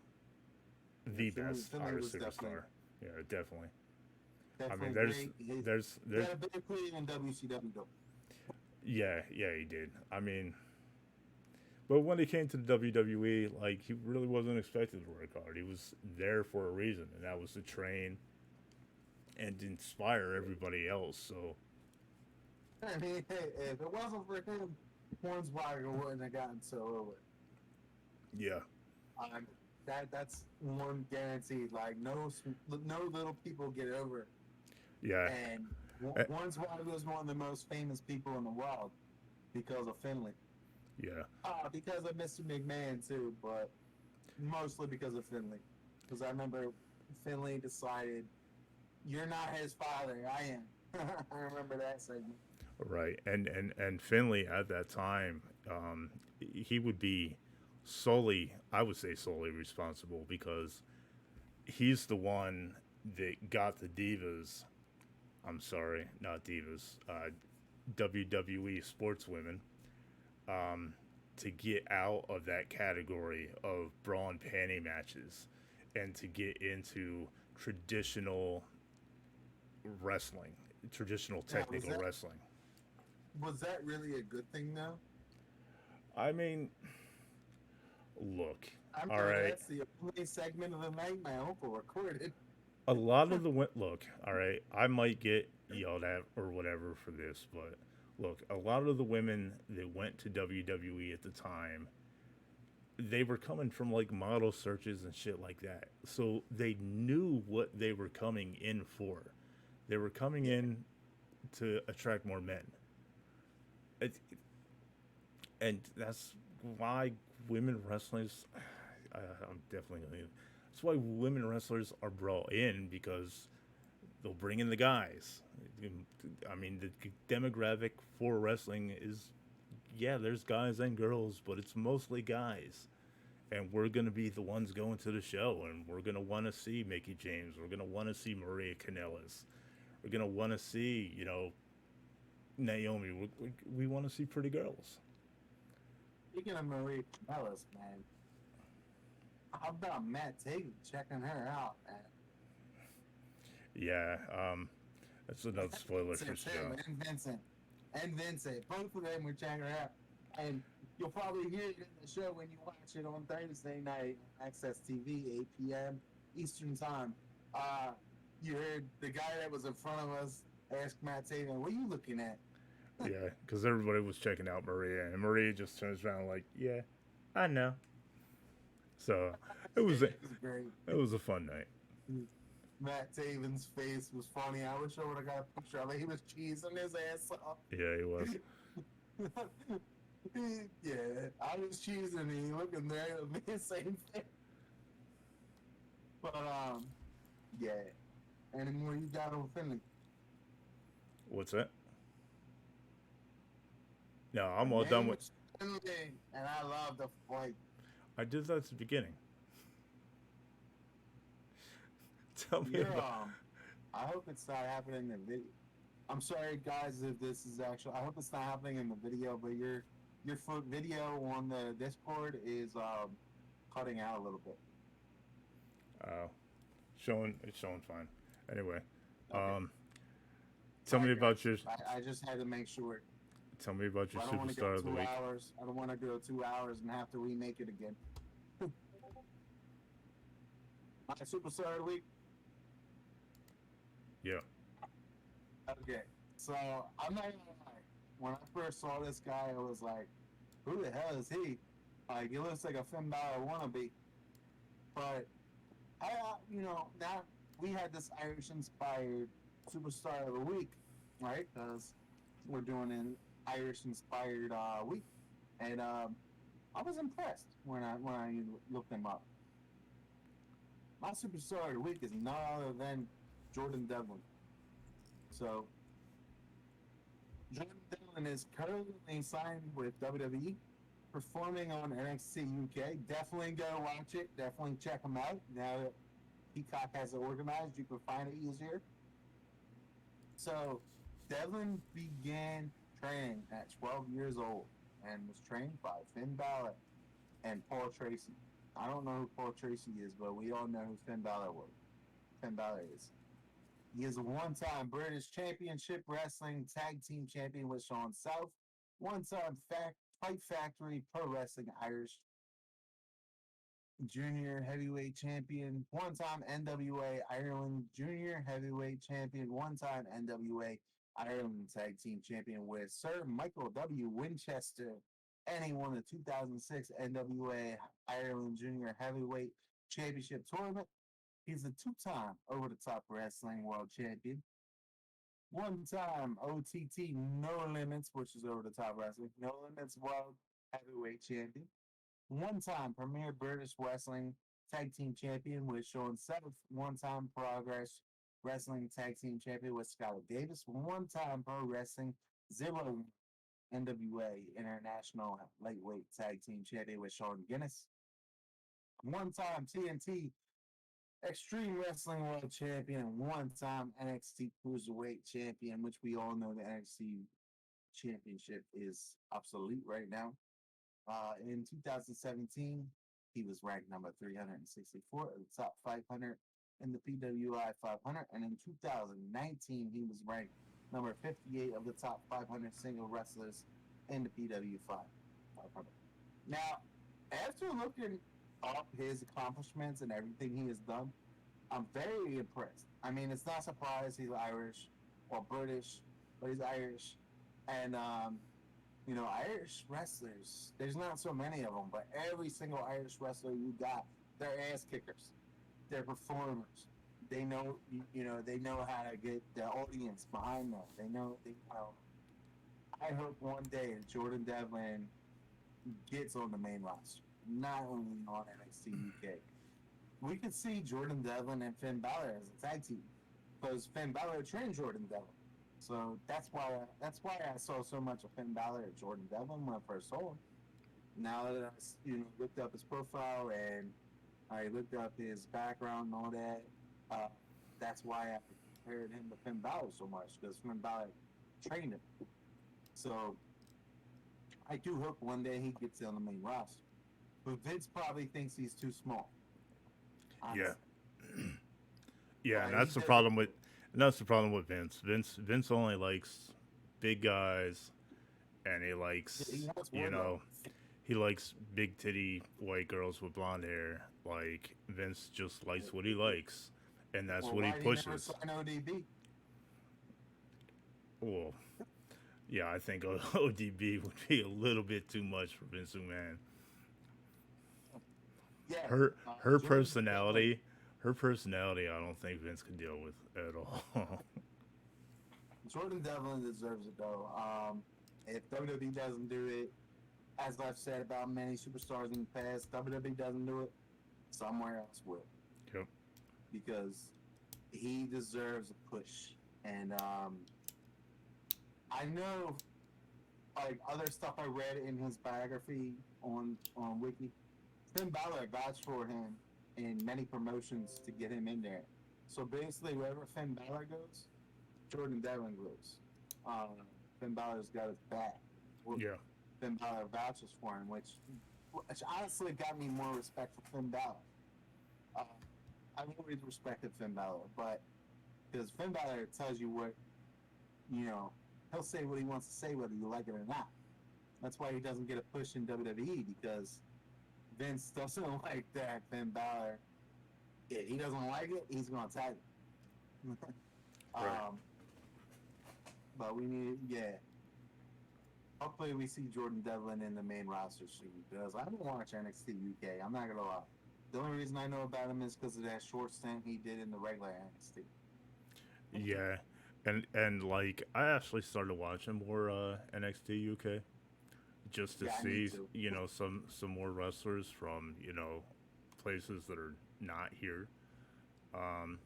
The best Finlay Irish was superstar. Yeah, definitely. I Definitely mean, great. there's, He had a big career in WCW though. yeah, he did. I mean, but when he came to the WWE, like, he really wasn't expected to work hard. He was there for a reason, and that was to train and inspire everybody else. So, I mean, hey, if it wasn't for him, Hornswoggle wouldn't have gotten so over. yeah, That's one guaranteed. Like no little people get over it. yeah, And Eh. Hornswoggle was one of the most famous people in the world because of Finlay. yeah. Because of Mr. McMahon too, but mostly because of Finlay. Because I remember Finlay decided, "You're not his father, I am." I remember that segment. Right, and Finlay at that time, he would be solely, I would say, solely responsible, because he's the one that got the divas. I'm sorry, not divas. WWE sportswomen, to get out of that category of bra and panty matches, and to get into traditional wrestling, traditional technical wrestling. Was that really a good thing though? I mean, look, I'm all right. That's the only segment of the night my uncle recorded. A lot of the look, all right. I might get yelled at or whatever for this, but look, a lot of the women that went to WWE at the time, they were coming from like model searches and shit like that, so they knew what they were coming in for. They were coming in to attract more men. And that's why women wrestlers. I'm definitely gonna. That's why women wrestlers are brought in, because they'll bring in the guys. I mean, the demographic for wrestling is yeah, there's guys and girls, but it's mostly guys. And we're going to be the ones going to the show, and we're going to want to see Mickey James. We're going to want to see Maria Kanellis. We're going to want to see, Naomi. We want to see pretty girls. Speaking of Marie Canellis, man, how about Matt Taven checking her out, man? Yeah, that's another spoiler for the Vincent show. too, and Vincent, both of them were checking her out, and you'll probably hear it in the show when you watch it on Thursday night, Access TV, 8 p.m. Eastern Time. You heard the guy that was in front of us ask Matt Taven, "What are you looking at?" Yeah, because everybody was checking out Maria, and Maria just turns around like, "Yeah, I know." So it was a, It was great. it was a fun night. Matt Taven's face was funny. I wish I would have got a picture of it. He was cheesing his ass off. Yeah, he was. Yeah, I was cheesing and he looking there at me the same thing. But yeah. Any more you got on Finlay? What's that? No, I'm My all name done with. was Finlay, and I love the fight. I did that at the beginning. Tell me You're about. I hope it's not happening in the video. I'm sorry guys if this is actually I hope it's not happening in the video, but your foot video on the Discord is cutting out a little bit. Uh, it's showing fine. Anyway, Okay. um, tell me Alright, about guys. your. I just had to make sure. Tell me about your I don't want to go superstar of the 2 week. hours. I don't want to go 2 hours and have to remake it again. My superstar of the week. Yeah. Okay, so I'm not gonna lie. When I first saw this guy, I was like, "Who the hell is he?" Like, he looks like a Finn Balor wannabe. But now we had this Irish-inspired superstar of the week, right? Because we're doing an Irish-inspired week, and I was impressed when I looked him up. My superstar of the week is none other than Jorden Devlin. So Jordan Devlin is currently signed with WWE, performing on NXT UK. Definitely go watch it. Definitely check him out. Now that Peacock has it organized, you can find it easier. So Devlin began training at 12 years old and was trained by Finn Balor and Paul Tracy. I don't know who Paul Tracy is, but we all know who Finn Balor was. Finn Balor is. He is a one-time British Championship Wrestling Tag Team Champion with Sean South, one-time Fight Factory Pro Wrestling Irish Junior Heavyweight Champion, one-time NWA Ireland Junior Heavyweight Champion, one-time NWA Ireland Tag Team Champion with Sir Michael W. Winchester, and he won the 2006 NWA Ireland Junior Heavyweight Championship Tournament. He's a two-time over-the-top wrestling world champion, one-time OTT No Limits, which is over-the-top wrestling, No Limits world heavyweight champion, one-time Premier British Wrestling Tag Team Champion with Sean South, one-time Progress Wrestling Tag Team Champion with Skylar Davis, one-time Pro Wrestling Zero NWA International Lightweight Tag Team Champion with Sean Guinness, one-time TNT Extreme Wrestling World Champion and one-time NXT Cruiserweight Champion, which we all know the NXT Championship is obsolete right now. In 2017, he was ranked number 364 of the top 500 in the PWI 500, and in 2019, he was ranked number 58 of the top 500 single wrestlers in the PW 500. Now, after looking up his accomplishments and everything he has done, I'm very impressed. I mean, it's not surprised he's Irish or British, but he's Irish. And, Irish wrestlers, there's not so many of them, but every single Irish wrestler you got, they're ass kickers. They're performers. They know, they know how to get the audience behind them. I hope one day Jorden Devlin gets on the main roster, not only on NXT UK. We could see Jorden Devlin and Finn Balor as a tag team, because Finn Balor trained Jorden Devlin. So that's why I saw so much of Finn Balor and Jordan Devlin when I first saw him. Now that looked up his profile and I looked up his background and all that, uh, that's why I compared him to Finn Balor so much because Finn Balor trained him. So I do hope one day he gets on the main roster. But Vince probably thinks he's too small. Yeah, Honestly. yeah, and He that's the doesn't. problem with, Vince. Vince only likes big guys, and he He likes, wants you Wardlow. know, he likes big titty white girls with blonde hair. Like Vince just likes what he likes, and that's Well, what he why did he never pushes. sign ODB? Well, yeah, I think ODB would be a little bit too much for Vince McMahon. Yeah, Her Jordan Devlin. personality, I don't think Vince could deal with at all. Jordan Devlin deserves it though. If WWE doesn't do it, as I've said about many superstars in the past, WWE doesn't do it, somewhere else will, Yep. because he deserves a push. And I know, like other stuff I read in his biography on Wiki, Finn Balor vouched for him in many promotions to get him in there. So basically, wherever Finn Balor goes, Jordan Devlin goes. Uh, Finn Balor's got his back. Well, Yeah. Finn Balor vouches for him, which honestly got me more respect for Finn Balor. Uh, I've always respected Finn Balor, but because Finn Balor tells you what, you know, he'll say what he wants to say whether you like it or not. That's why he doesn't get a push in WWE because Vince doesn't like that Finn Balor. If he doesn't like it, he's gonna tag him. Right. um, but we need, yeah. Hopefully, we see Jordan Devlin in the main roster soon because I don't watch NXT UK. I'm not gonna lie. The only reason I know about him is because of that short stint he did in the regular NXT. Yeah. And like I actually started watching more NXT UK just to Yeah, I need see, to. some more wrestlers from, places that are not here. Um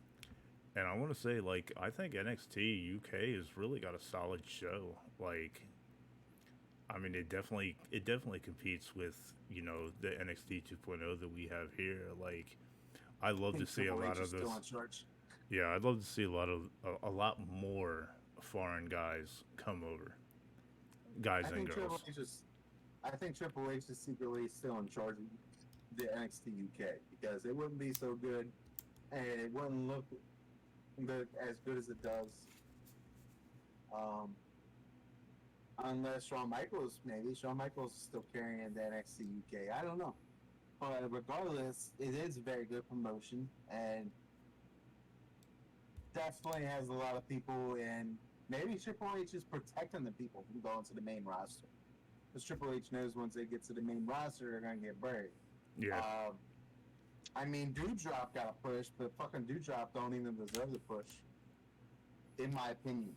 and I want to say, like, I think NXT UK has really got a solid show. Like, I mean, it definitely competes with, the NXT 2.0 that we have here. Like, I I love to think see a Triple lot H is of still this. in charge. Yeah, I'd love to see a lot more foreign guys come over, I guys and think Triple girls. H is. I think Triple H is secretly still in charge of the NXT UK because it wouldn't be so good and it wouldn't look as good as it does. Um, unless Shawn Michaels, maybe Shawn Michaels is still carrying the NXT UK. I don't know. But regardless, it is a very good promotion and definitely has a lot of people. And maybe Triple H is protecting the people from going to the main roster because Triple H knows once they get to the main roster, they're gonna get buried. Yeah, Um, I mean, Doudrop got a push, but fucking Doudrop don't even deserve the push, in my opinion.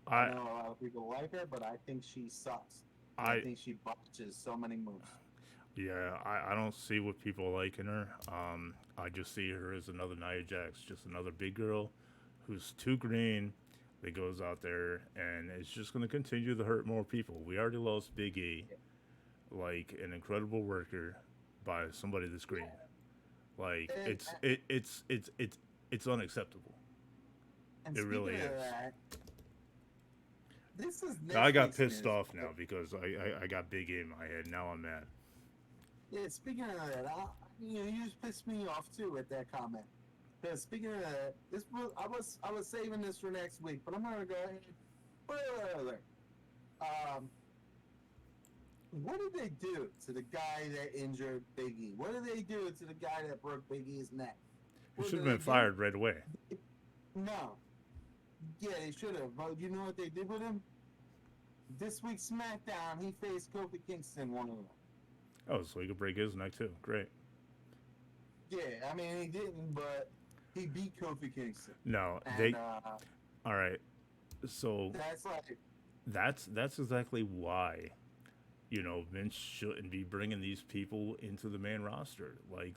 I I know a lot of people like her, but I think she sucks, and I I think she botches so many moves. yeah, I don't see what people like in her. I just see her as another Nia Jax, just another big girl who's too green that goes out there and is just going to continue to hurt more people. We already lost Big E, Yeah. like an incredible worker, by somebody that's green. Like And, it's unacceptable. and It really speaking of is. that, this is I next got week's pissed news. off now because I got Big E in my head. Now I'm mad. Yeah, speaking of that, you just pissed me off too with that comment. Because speaking of that, I was saving this for next week, but I'm gonna go ahead. Spoiler alert. Um, what did they do to the guy that injured Big E? What did they do to the guy that broke Big E's neck? He What should did have they been do? fired right away. No. Yeah, they should have. But you know what they did with him? This week's SmackDown, he faced Kofi Kingston one of them. Oh, so he could break his neck too. Great. Yeah, I mean he didn't, but he beat Kofi Kingston, No, and they. All right. So that's like that's exactly why, Vince shouldn't be bringing these people into the main roster. Like,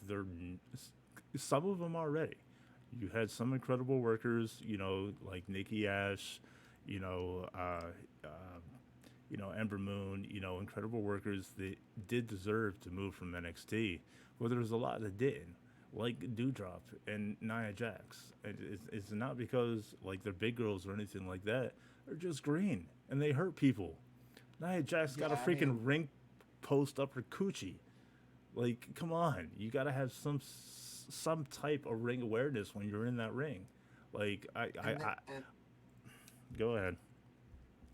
some of them already. You had some incredible workers, like Nikki Ash, you know, Ember Moon, incredible workers that did deserve to move from NXT. Well, there was a lot that didn't, like Dewdrop and Nia Jax. And it's not because like they're big girls or anything like that. They're just green and they hurt people. Nia Jax got a Yeah, I freaking mean, ring post up her coochie. Like, come on, you gotta have some type of ring awareness when you're in that ring. Like, and then, go ahead.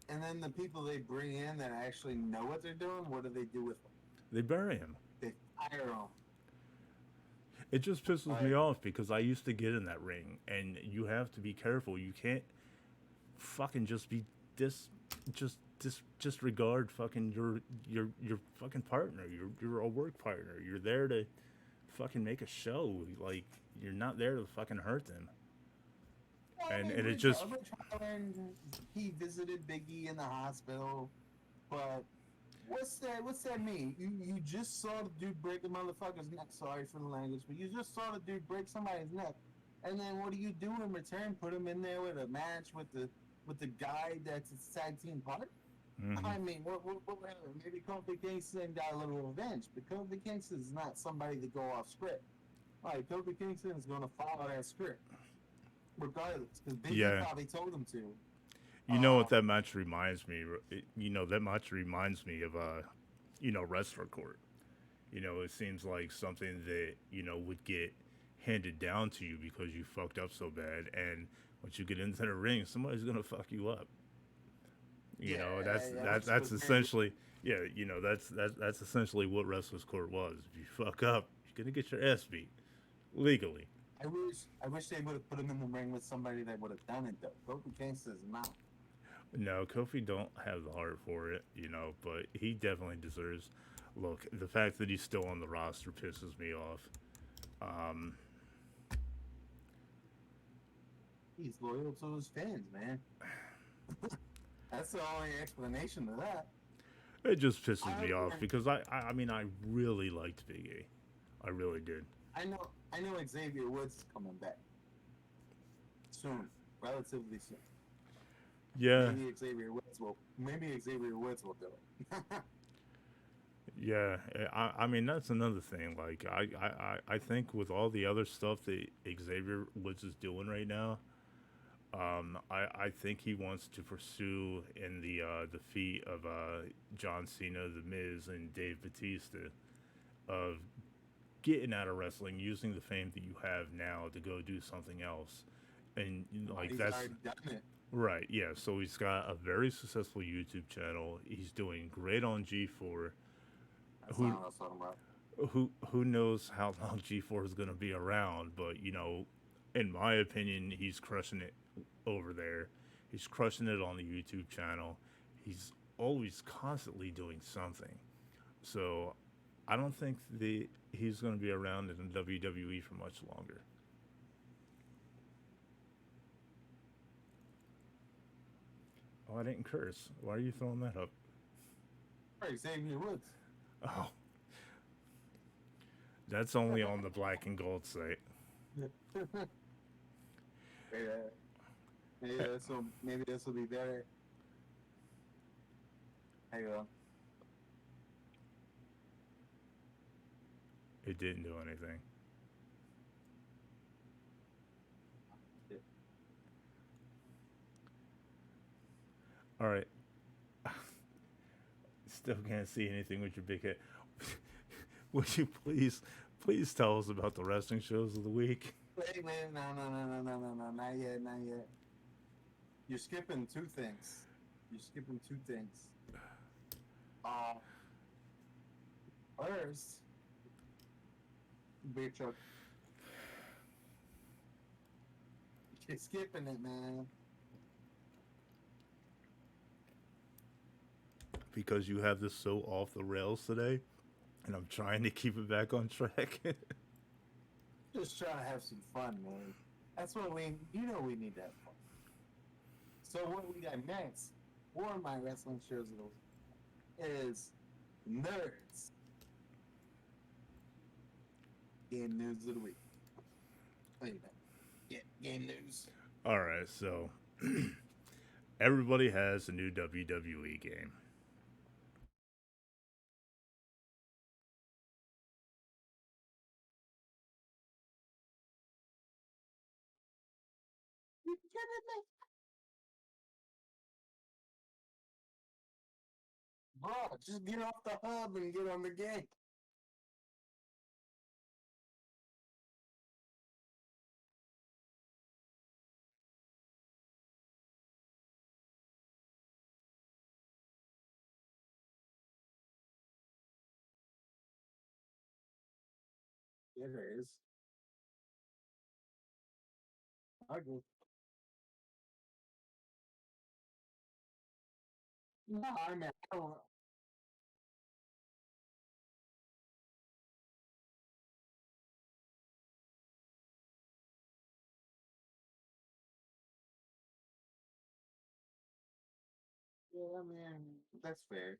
and then the people they bring in that actually know what they're doing, what do they do with them? They bury him. They fire them. It just pisses me Like, off because I used to get in that ring, and you have to be careful. You can't fucking just be dis, just disregard fucking your fucking partner. You're a work partner. You're there to fucking make a show. Like you're not there to fucking hurt them. I And mean, it just Rich Holland, he visited Biggie in the hospital, but what's that mean? You just saw the dude break a motherfucker's neck. Sorry for the language, but you just saw the dude break somebody's neck, and then what do you do in return? Put him in there with a match with the guy that's his tag team partner? mhm. I mean, what maybe Kofi Kingston got a little revenge, but Kofi Kingston is not somebody to go off script. Like Kofi Kingston is going to follow that script regardless, because Biggie Yeah. probably told him to. You know what that match reminds me? That match reminds me of Wrestler Court. It seems like something that would get handed down to you because you fucked up so bad, and once you get into the ring, somebody's gonna fuck you up. Yeah, That's essentially that's essentially what Wrestler's Court was. If you fuck up, you're gonna get your ass beat legally. I wish they would have put him in the ring with somebody that would have done it though. Kofi Kingston is not. No, Kofi don't have the heart for it, but he definitely deserves. Look, the fact that he's still on the roster pisses me off. Um, He's loyal to his fans, man. That's the only explanation to that. it just pisses I me off because I mean I really liked Big E, I really did. I know Xavier Woods is coming back soon, relatively soon. Yeah, Maybe Xavier Woods will do it. yeah. I mean that's another thing. Like I think with all the other stuff that Xavier Woods is doing right now, I think he wants to pursue in the feat of John Cena, The Miz, and Dave Batista of getting out of wrestling, using the fame that you have now to go do something else, and like He's that's already done it. right. Yeah, so he's got a very successful YouTube channel. He's doing great on G4. That's Who not what I was talking about. who knows how long G4 is going to be around, but in my opinion, he's crushing it over there. He's crushing it on the YouTube channel. He's always constantly doing something. So I don't think he's going to be around in the WWE for much longer. Oh, I didn't curse. Why are you throwing that up? Right, Xavier Woods. Oh, that's only on the black and gold site. Yeah, maybe this will be better. There you go. It didn't do anything. All right. Still can't see anything with your big head. Would you please tell us about the wrestling shows of the week? Wait, no, not yet, not yet. You're skipping two things. You're skipping two things. Uh, First, beer truck. You're skipping it, man. Because you have this so off the rails today, and I'm trying to keep it back on track. Just trying to have some fun, man. That's what we need to have fun. So what we got next for my wrestling shows of the week is Nerds. Game news of the week. Wait a minute. Yeah, game news. All right, so Everybody has a new WWE game. You kidding me? Bro, just get off the hub and get on the game. It is. Okay. No, I mean, I don't. Yeah, man, that's fair.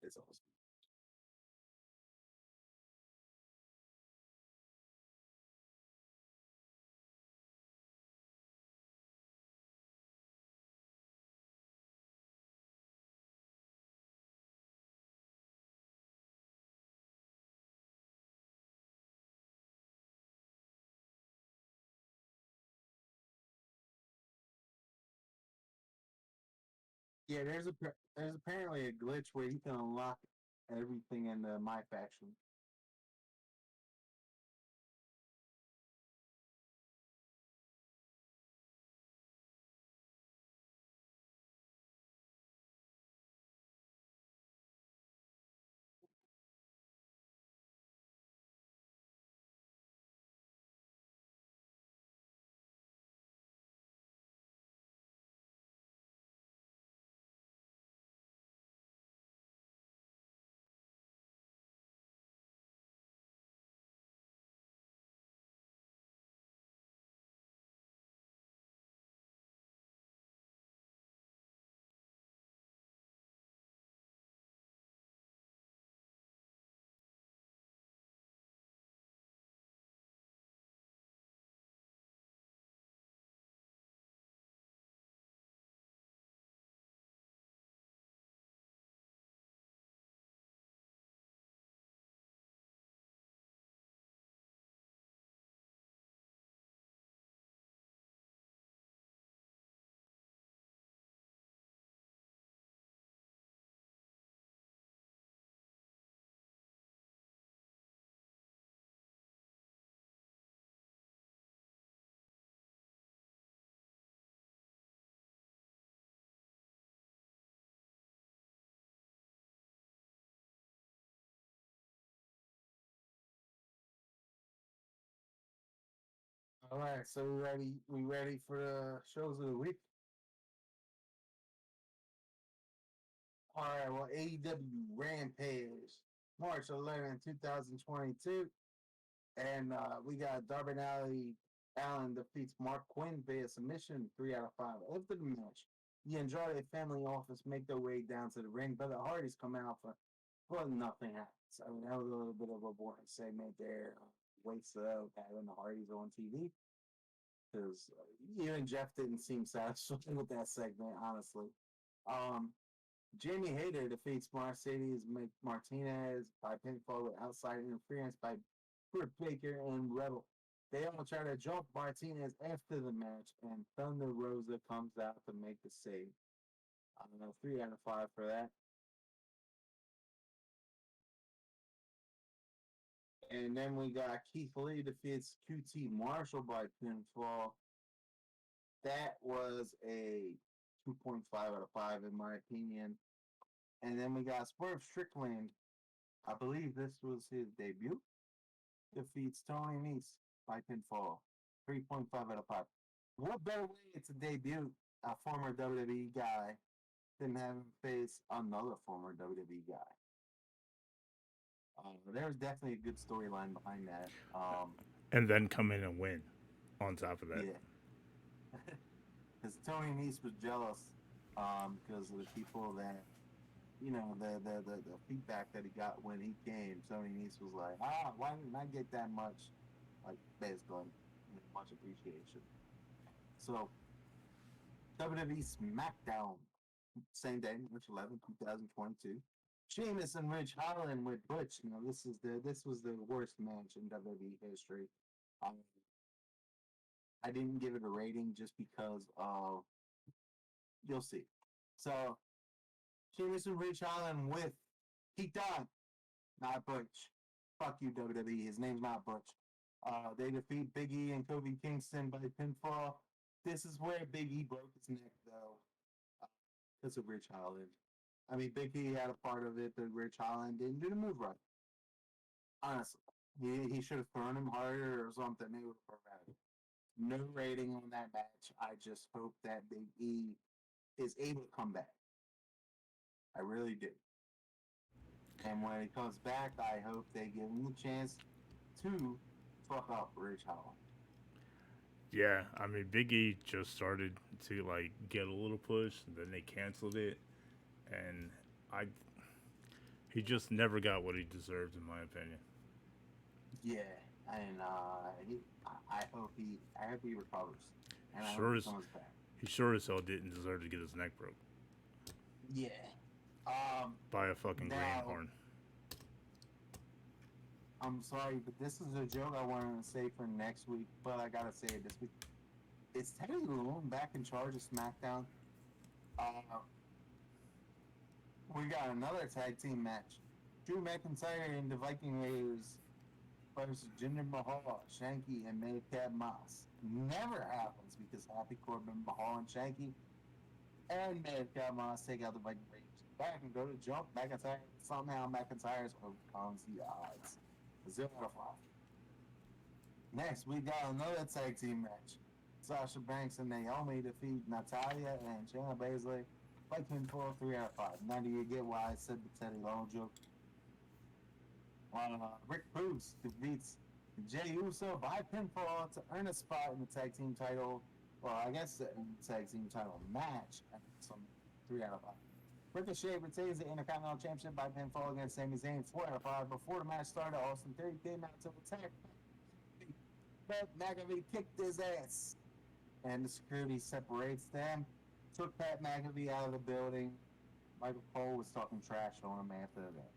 It's awesome. Yeah, there's apparently a glitch where you can unlock everything in the my faction. All right, so we ready? We ready for the shows of the week? All right, well, AEW Rampage, March 11, 2022. And we got Darby Allen defeats Mark Quinn via submission, 3 out of 5. After the match, the Andrade family office make their way down to the ring, but the Hardys come out for, well, nothing happens. I mean, that was a little bit of a boring segment there. Waste of having the Hardys on TV because even Jeff didn't seem satisfied with that segment, honestly. Um, Jamie Hayter defeats Mercedes Martinez by pinfall with outside interference by Britt Baker and Rebel. They all try to jump Martinez after the match, and Thunder Rosa comes out to make the save. I don't know, 3 out of 5 for that. And then we got Keith Lee defeats QT Marshall by pinfall. That was a 2.5 out of 5 in my opinion. And then we got Swerve Strickland. I believe this was his debut. Defeats Tony Nese by pinfall. 3.5 out of 5. What better way to debut a former WWE guy than have him face another former WWE guy? There's definitely a good storyline behind that. And then come in and win on top of that. Yeah. Because Tony Nese was jealous because of the people that the feedback that he got when he came. Tony Nese was like, why didn't I get that much? Like, basically, much appreciation. So, WWE SmackDown, same day, March 11th, 2022. Sheamus and Ridge Holland with Butch. This was the worst match in WWE history. I didn't give it a rating just because of, you'll see. So, Sheamus and Ridge Holland with Pete Dunne, not Butch. Fuck you, WWE. His name's not Butch. They defeat Big E and Kofi Kingston by pinfall. This is where Big E broke his neck, though, because of Ridge Holland. I mean, Big E had a part of it, but Ridge Holland didn't do the move right. Honestly, he should have thrown him harder or something. It would have been no rating on that match. I just hope that Big E is able to come back. I really do. And when he comes back, I hope they give him the chance to fuck up Ridge Holland. Yeah, I mean, Big E just started to like get a little push, and then they canceled it, and I he just never got what he deserved, in my opinion. Yeah, and I hope he recovers, and I hope Sure he as comes back. he sure as hell didn't deserve to get his neck broke Yeah. by a fucking greenhorn. I'm sorry, but this is a joke I wanted to say for next week, but I gotta say it this week. Is Teddy Long back in charge of SmackDown? We got another tag team match. Drew McIntyre and the Viking Raiders versus Jinder Mahal, Shanky, and Madcap Moss. Never happens because Happy Corbin, Mahal, and Shanky and Madcap Moss take out the Viking Raiders. Back and go to jump. McIntyre somehow McIntyre's overcomes the odds. 0 out of 5. Next, we got another tag team match. Sasha Banks and Naomi defeat Natalya and Shayna Baszler by pinfall 3 out of 5. Now do you get why I said the Teddy Long joke? Rick Boogs defeats Jey Uso by pinfall to earn a spot in the tag team title. Well, I guess in the tag team title match. Some 3 out of 5. Ricochet retains the Intercontinental Championship by pinfall against Sami Zayn 4 out of 5. Before the match started, Austin Theory came out to attack, but McAfee kicked his ass, and the security separates them. Took Pat McAfee out of the building. Michael Cole was talking trash on him after that,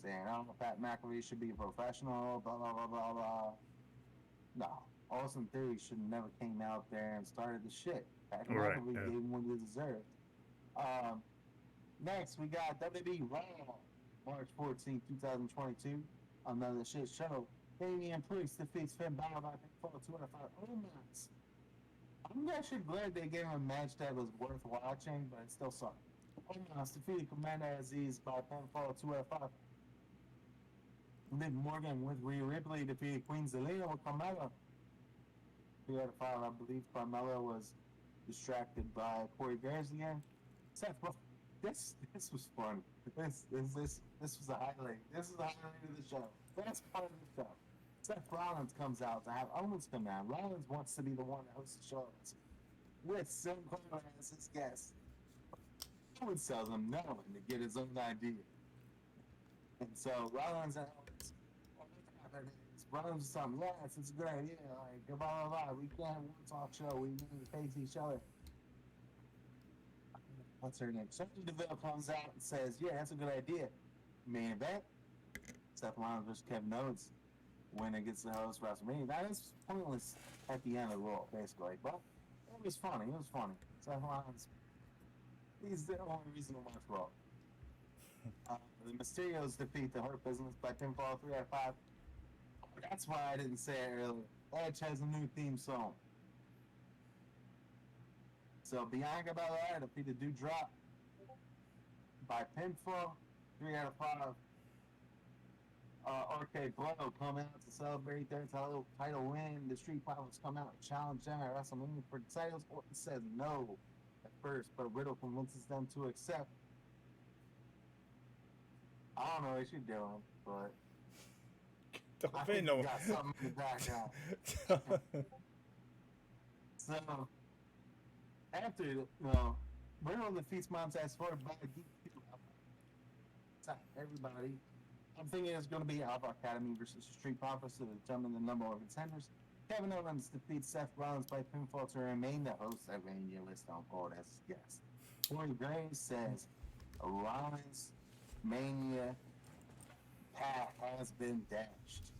saying, Pat McAfee should be a professional, blah, blah, blah, blah, blah. No, Austin Theory should have never came out there and started the shit. Pat McAfee gave him what he deserved. Next, we got WWE Raw, March 14, 2022. Another shit show. Damian Priest defeats Finn Balor by pinfall 2 out of 5. Omos. I'm actually glad they gave him a match that was worth watching, but it still sucked. Omos defeated Commander Aziz by pinfall 2 out of 5. Liv Morgan with Rhea Ripley defeated Queen Zelina with Carmella 3 out of 5. I believe Carmella was distracted by Corey Graves again. This was fun. This was a highlight. This is the highlight of the show. Best part of the show. Seth Rollins comes out to have Owens come down. Rollins wants to be the one to host the show with Stone Cold as his guest. Owens tells him no and to get his own idea. And so Rollins and Owens, Rollins is something. Yes, it's a good idea. Like blah blah blah. We can't have one talk show. We need to face each other. What's her name? Sonya Deville comes out and says, yeah, that's a good idea. Main event, Seth Rollins versus Kevin Owens. Winner gets the host WrestleMania. That is pointless at the end of the Raw, basically. But it was funny. It was funny. Seth Rollins, he's the only reason to watch Raw. The Mysterios defeat the Hurt Business by pinfall 3 out of 5. That's why I didn't say it earlier. Edge has a new theme song. So Bianca Belair defeated Doudrop by pinfall 3 out of 5. RK Bro come out to celebrate their title win. The Street Profits come out and challenge them at WrestleMania for the titles. Orton says no at first, but Riddle convinces them to accept. I don't know what she's doing, but I think no. Got something in the background. So after Riddle defeats Montez Ford by DQ. attack everybody. I'm thinking it's going to be Alpha Academy versus Street Profits to determine the number of contenders. Kevin Owens defeats Seth Rollins by pinfall to remain the host of Mania with Stone Cold as his guest. Corey Graves says Rollins Mania path has been dashed.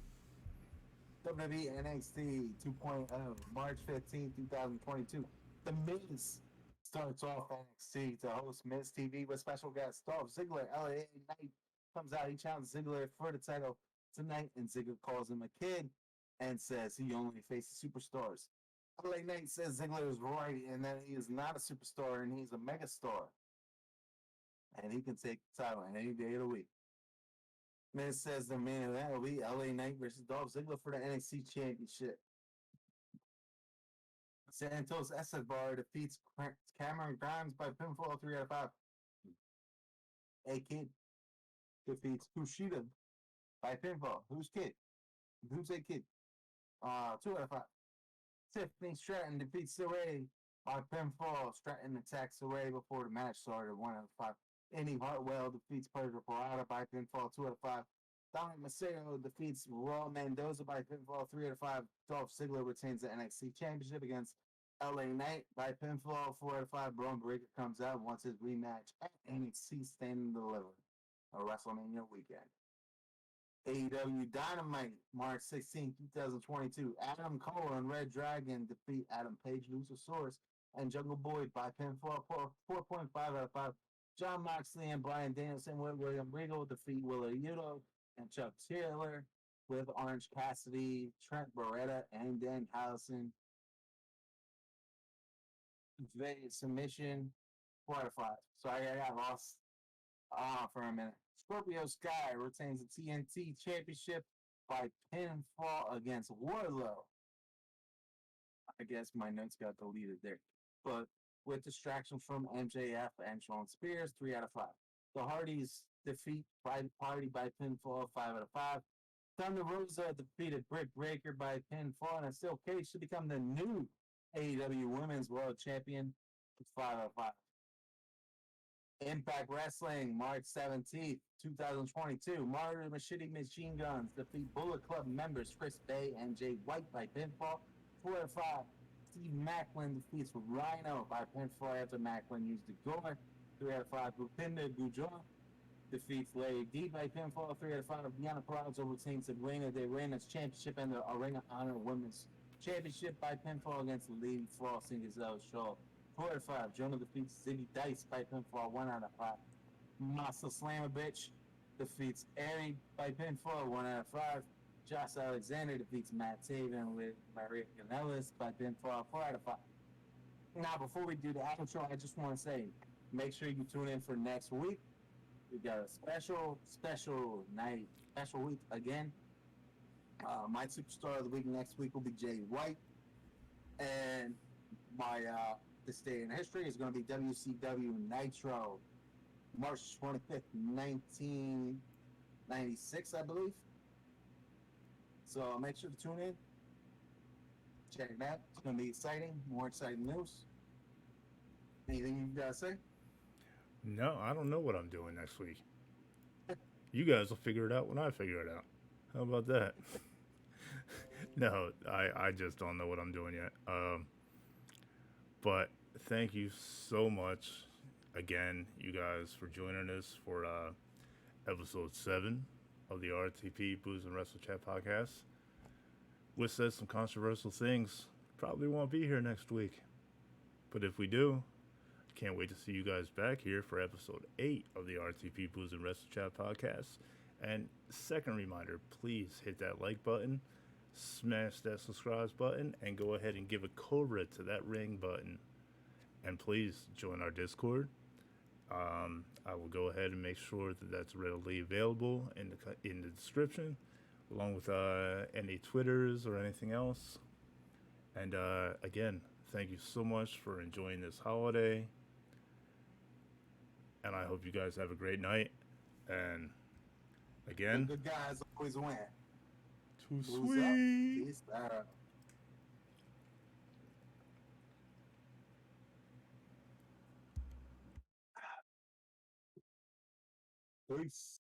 WWE NXT 2.0, March 15, 2022. The Miz starts off NXT to host Miz TV with special guest Dolph Ziggler. LA Knight comes out. He challenges Ziggler for the title tonight, and Ziggler calls him a kid and says he only faces superstars. LA Knight says Ziggler is right and that he is not a superstar and he's a megastar. And he can take the title any day of the week. Miz says the main event will be LA Knight versus Dolph Ziggler for the NXT Championship. Santos Escobar defeats Cameron Grimes by pinfall 3 out of 5. A Kid defeats Kushida by pinfall. Who's Kid? Who's A Kid? 2 out of 5. Tiffany Stratton defeats Saray by pinfall. Stratton attacks Saray before the match started. 1 out of 5. Indy Hartwell defeats Pedro Parada by pinfall. 2 out of 5. Dominic Mysterio defeats Raul Mendoza by pinfall. 3 out of 5. Dolph Ziggler retains the NXT Championship against LA Knight by pinfall. 4 out of 5. Braun Breaker comes out and wants his rematch at NXT Stand and Deliver, a WrestleMania weekend. AEW Dynamite, March 16, 2022. Adam Cole and Red Dragon defeat Adam Page, Luchasaurus, and Jungle Boy by pinfall. 4.5 out of 5. John Moxley and Bryan Danielson with William Regal defeat Willa Yuto and Chuck Taylor with Orange Cassidy, Trent Beretta, and Dan Callison. Submission 4 out of 5. Sorry, I got lost for a minute. Scorpio Sky retains the TNT Championship by pinfall against Wardlow. I guess my notes got deleted there. But with distractions from MJF and Shawn Spears, 3 out of 5. The Hardys defeat Private Party by pinfall, 5 out of 5. Thunder Rosa defeated Britt Baker by pinfall, and Steel Cage to become the new AEW Women's World Champion, 5 out of 5. Impact Wrestling, March 17th, 2022. Mario Machete Machine Guns defeat Bullet Club members Chris Bay and Jay White by pinfall, 4 out of 5. Steve Macklin defeats Rhino by pinfall after Macklin used the gore, 3 out of 5. Bhupinder Gujjar defeats Larry D by pinfall, 3 out of 5. Deanna Purrazzo retains the Reina de Reinas Championship and the Ring of Honor Women's Championship by pinfall against Lady Frost and Gazelle Shaw. 4 out of 5. Jonah defeats Ziggy Dice by pinfall, 1 out of 5. Masa Slamovich defeats Ari by pinfall, 1 out of 5. Josh Alexander defeats Matt Taven with Maria Kanellis by pinfall, 4 out of 5. Now, before we do the outro, I just want to say, make sure you tune in for next week. We got a special night, special week again. My superstar of the week next week will be Jay White. And my this day in history is going to be WCW Nitro, March 25th, 1996, I believe. So make sure to tune in. Check it out. It's going to be exciting. More exciting news. Anything you got to say? No, I don't know what I'm doing next week. You guys will figure it out when I figure it out. How about that? No, I just don't know what I'm doing yet. But thank you so much again, you guys, for joining us for episode 7 of the RTP Booze and Wrestle Chat podcast. We said some controversial things. Probably won't be here next week. But if we do, can't wait to see you guys back here for episode 8 of the RTP Booze and Wrestle Chat podcast. And second reminder, please hit that like button, smash that subscribe button, and go ahead and give a cobra to that ring button. And please join our Discord. I will go ahead and make sure that that's readily available in the description, along with any Twitters or anything else. And again, thank you so much for enjoying this holiday. And I hope you guys have a great night. And again, The good guys always win. too Who's up? sweet. Peace out. Peace.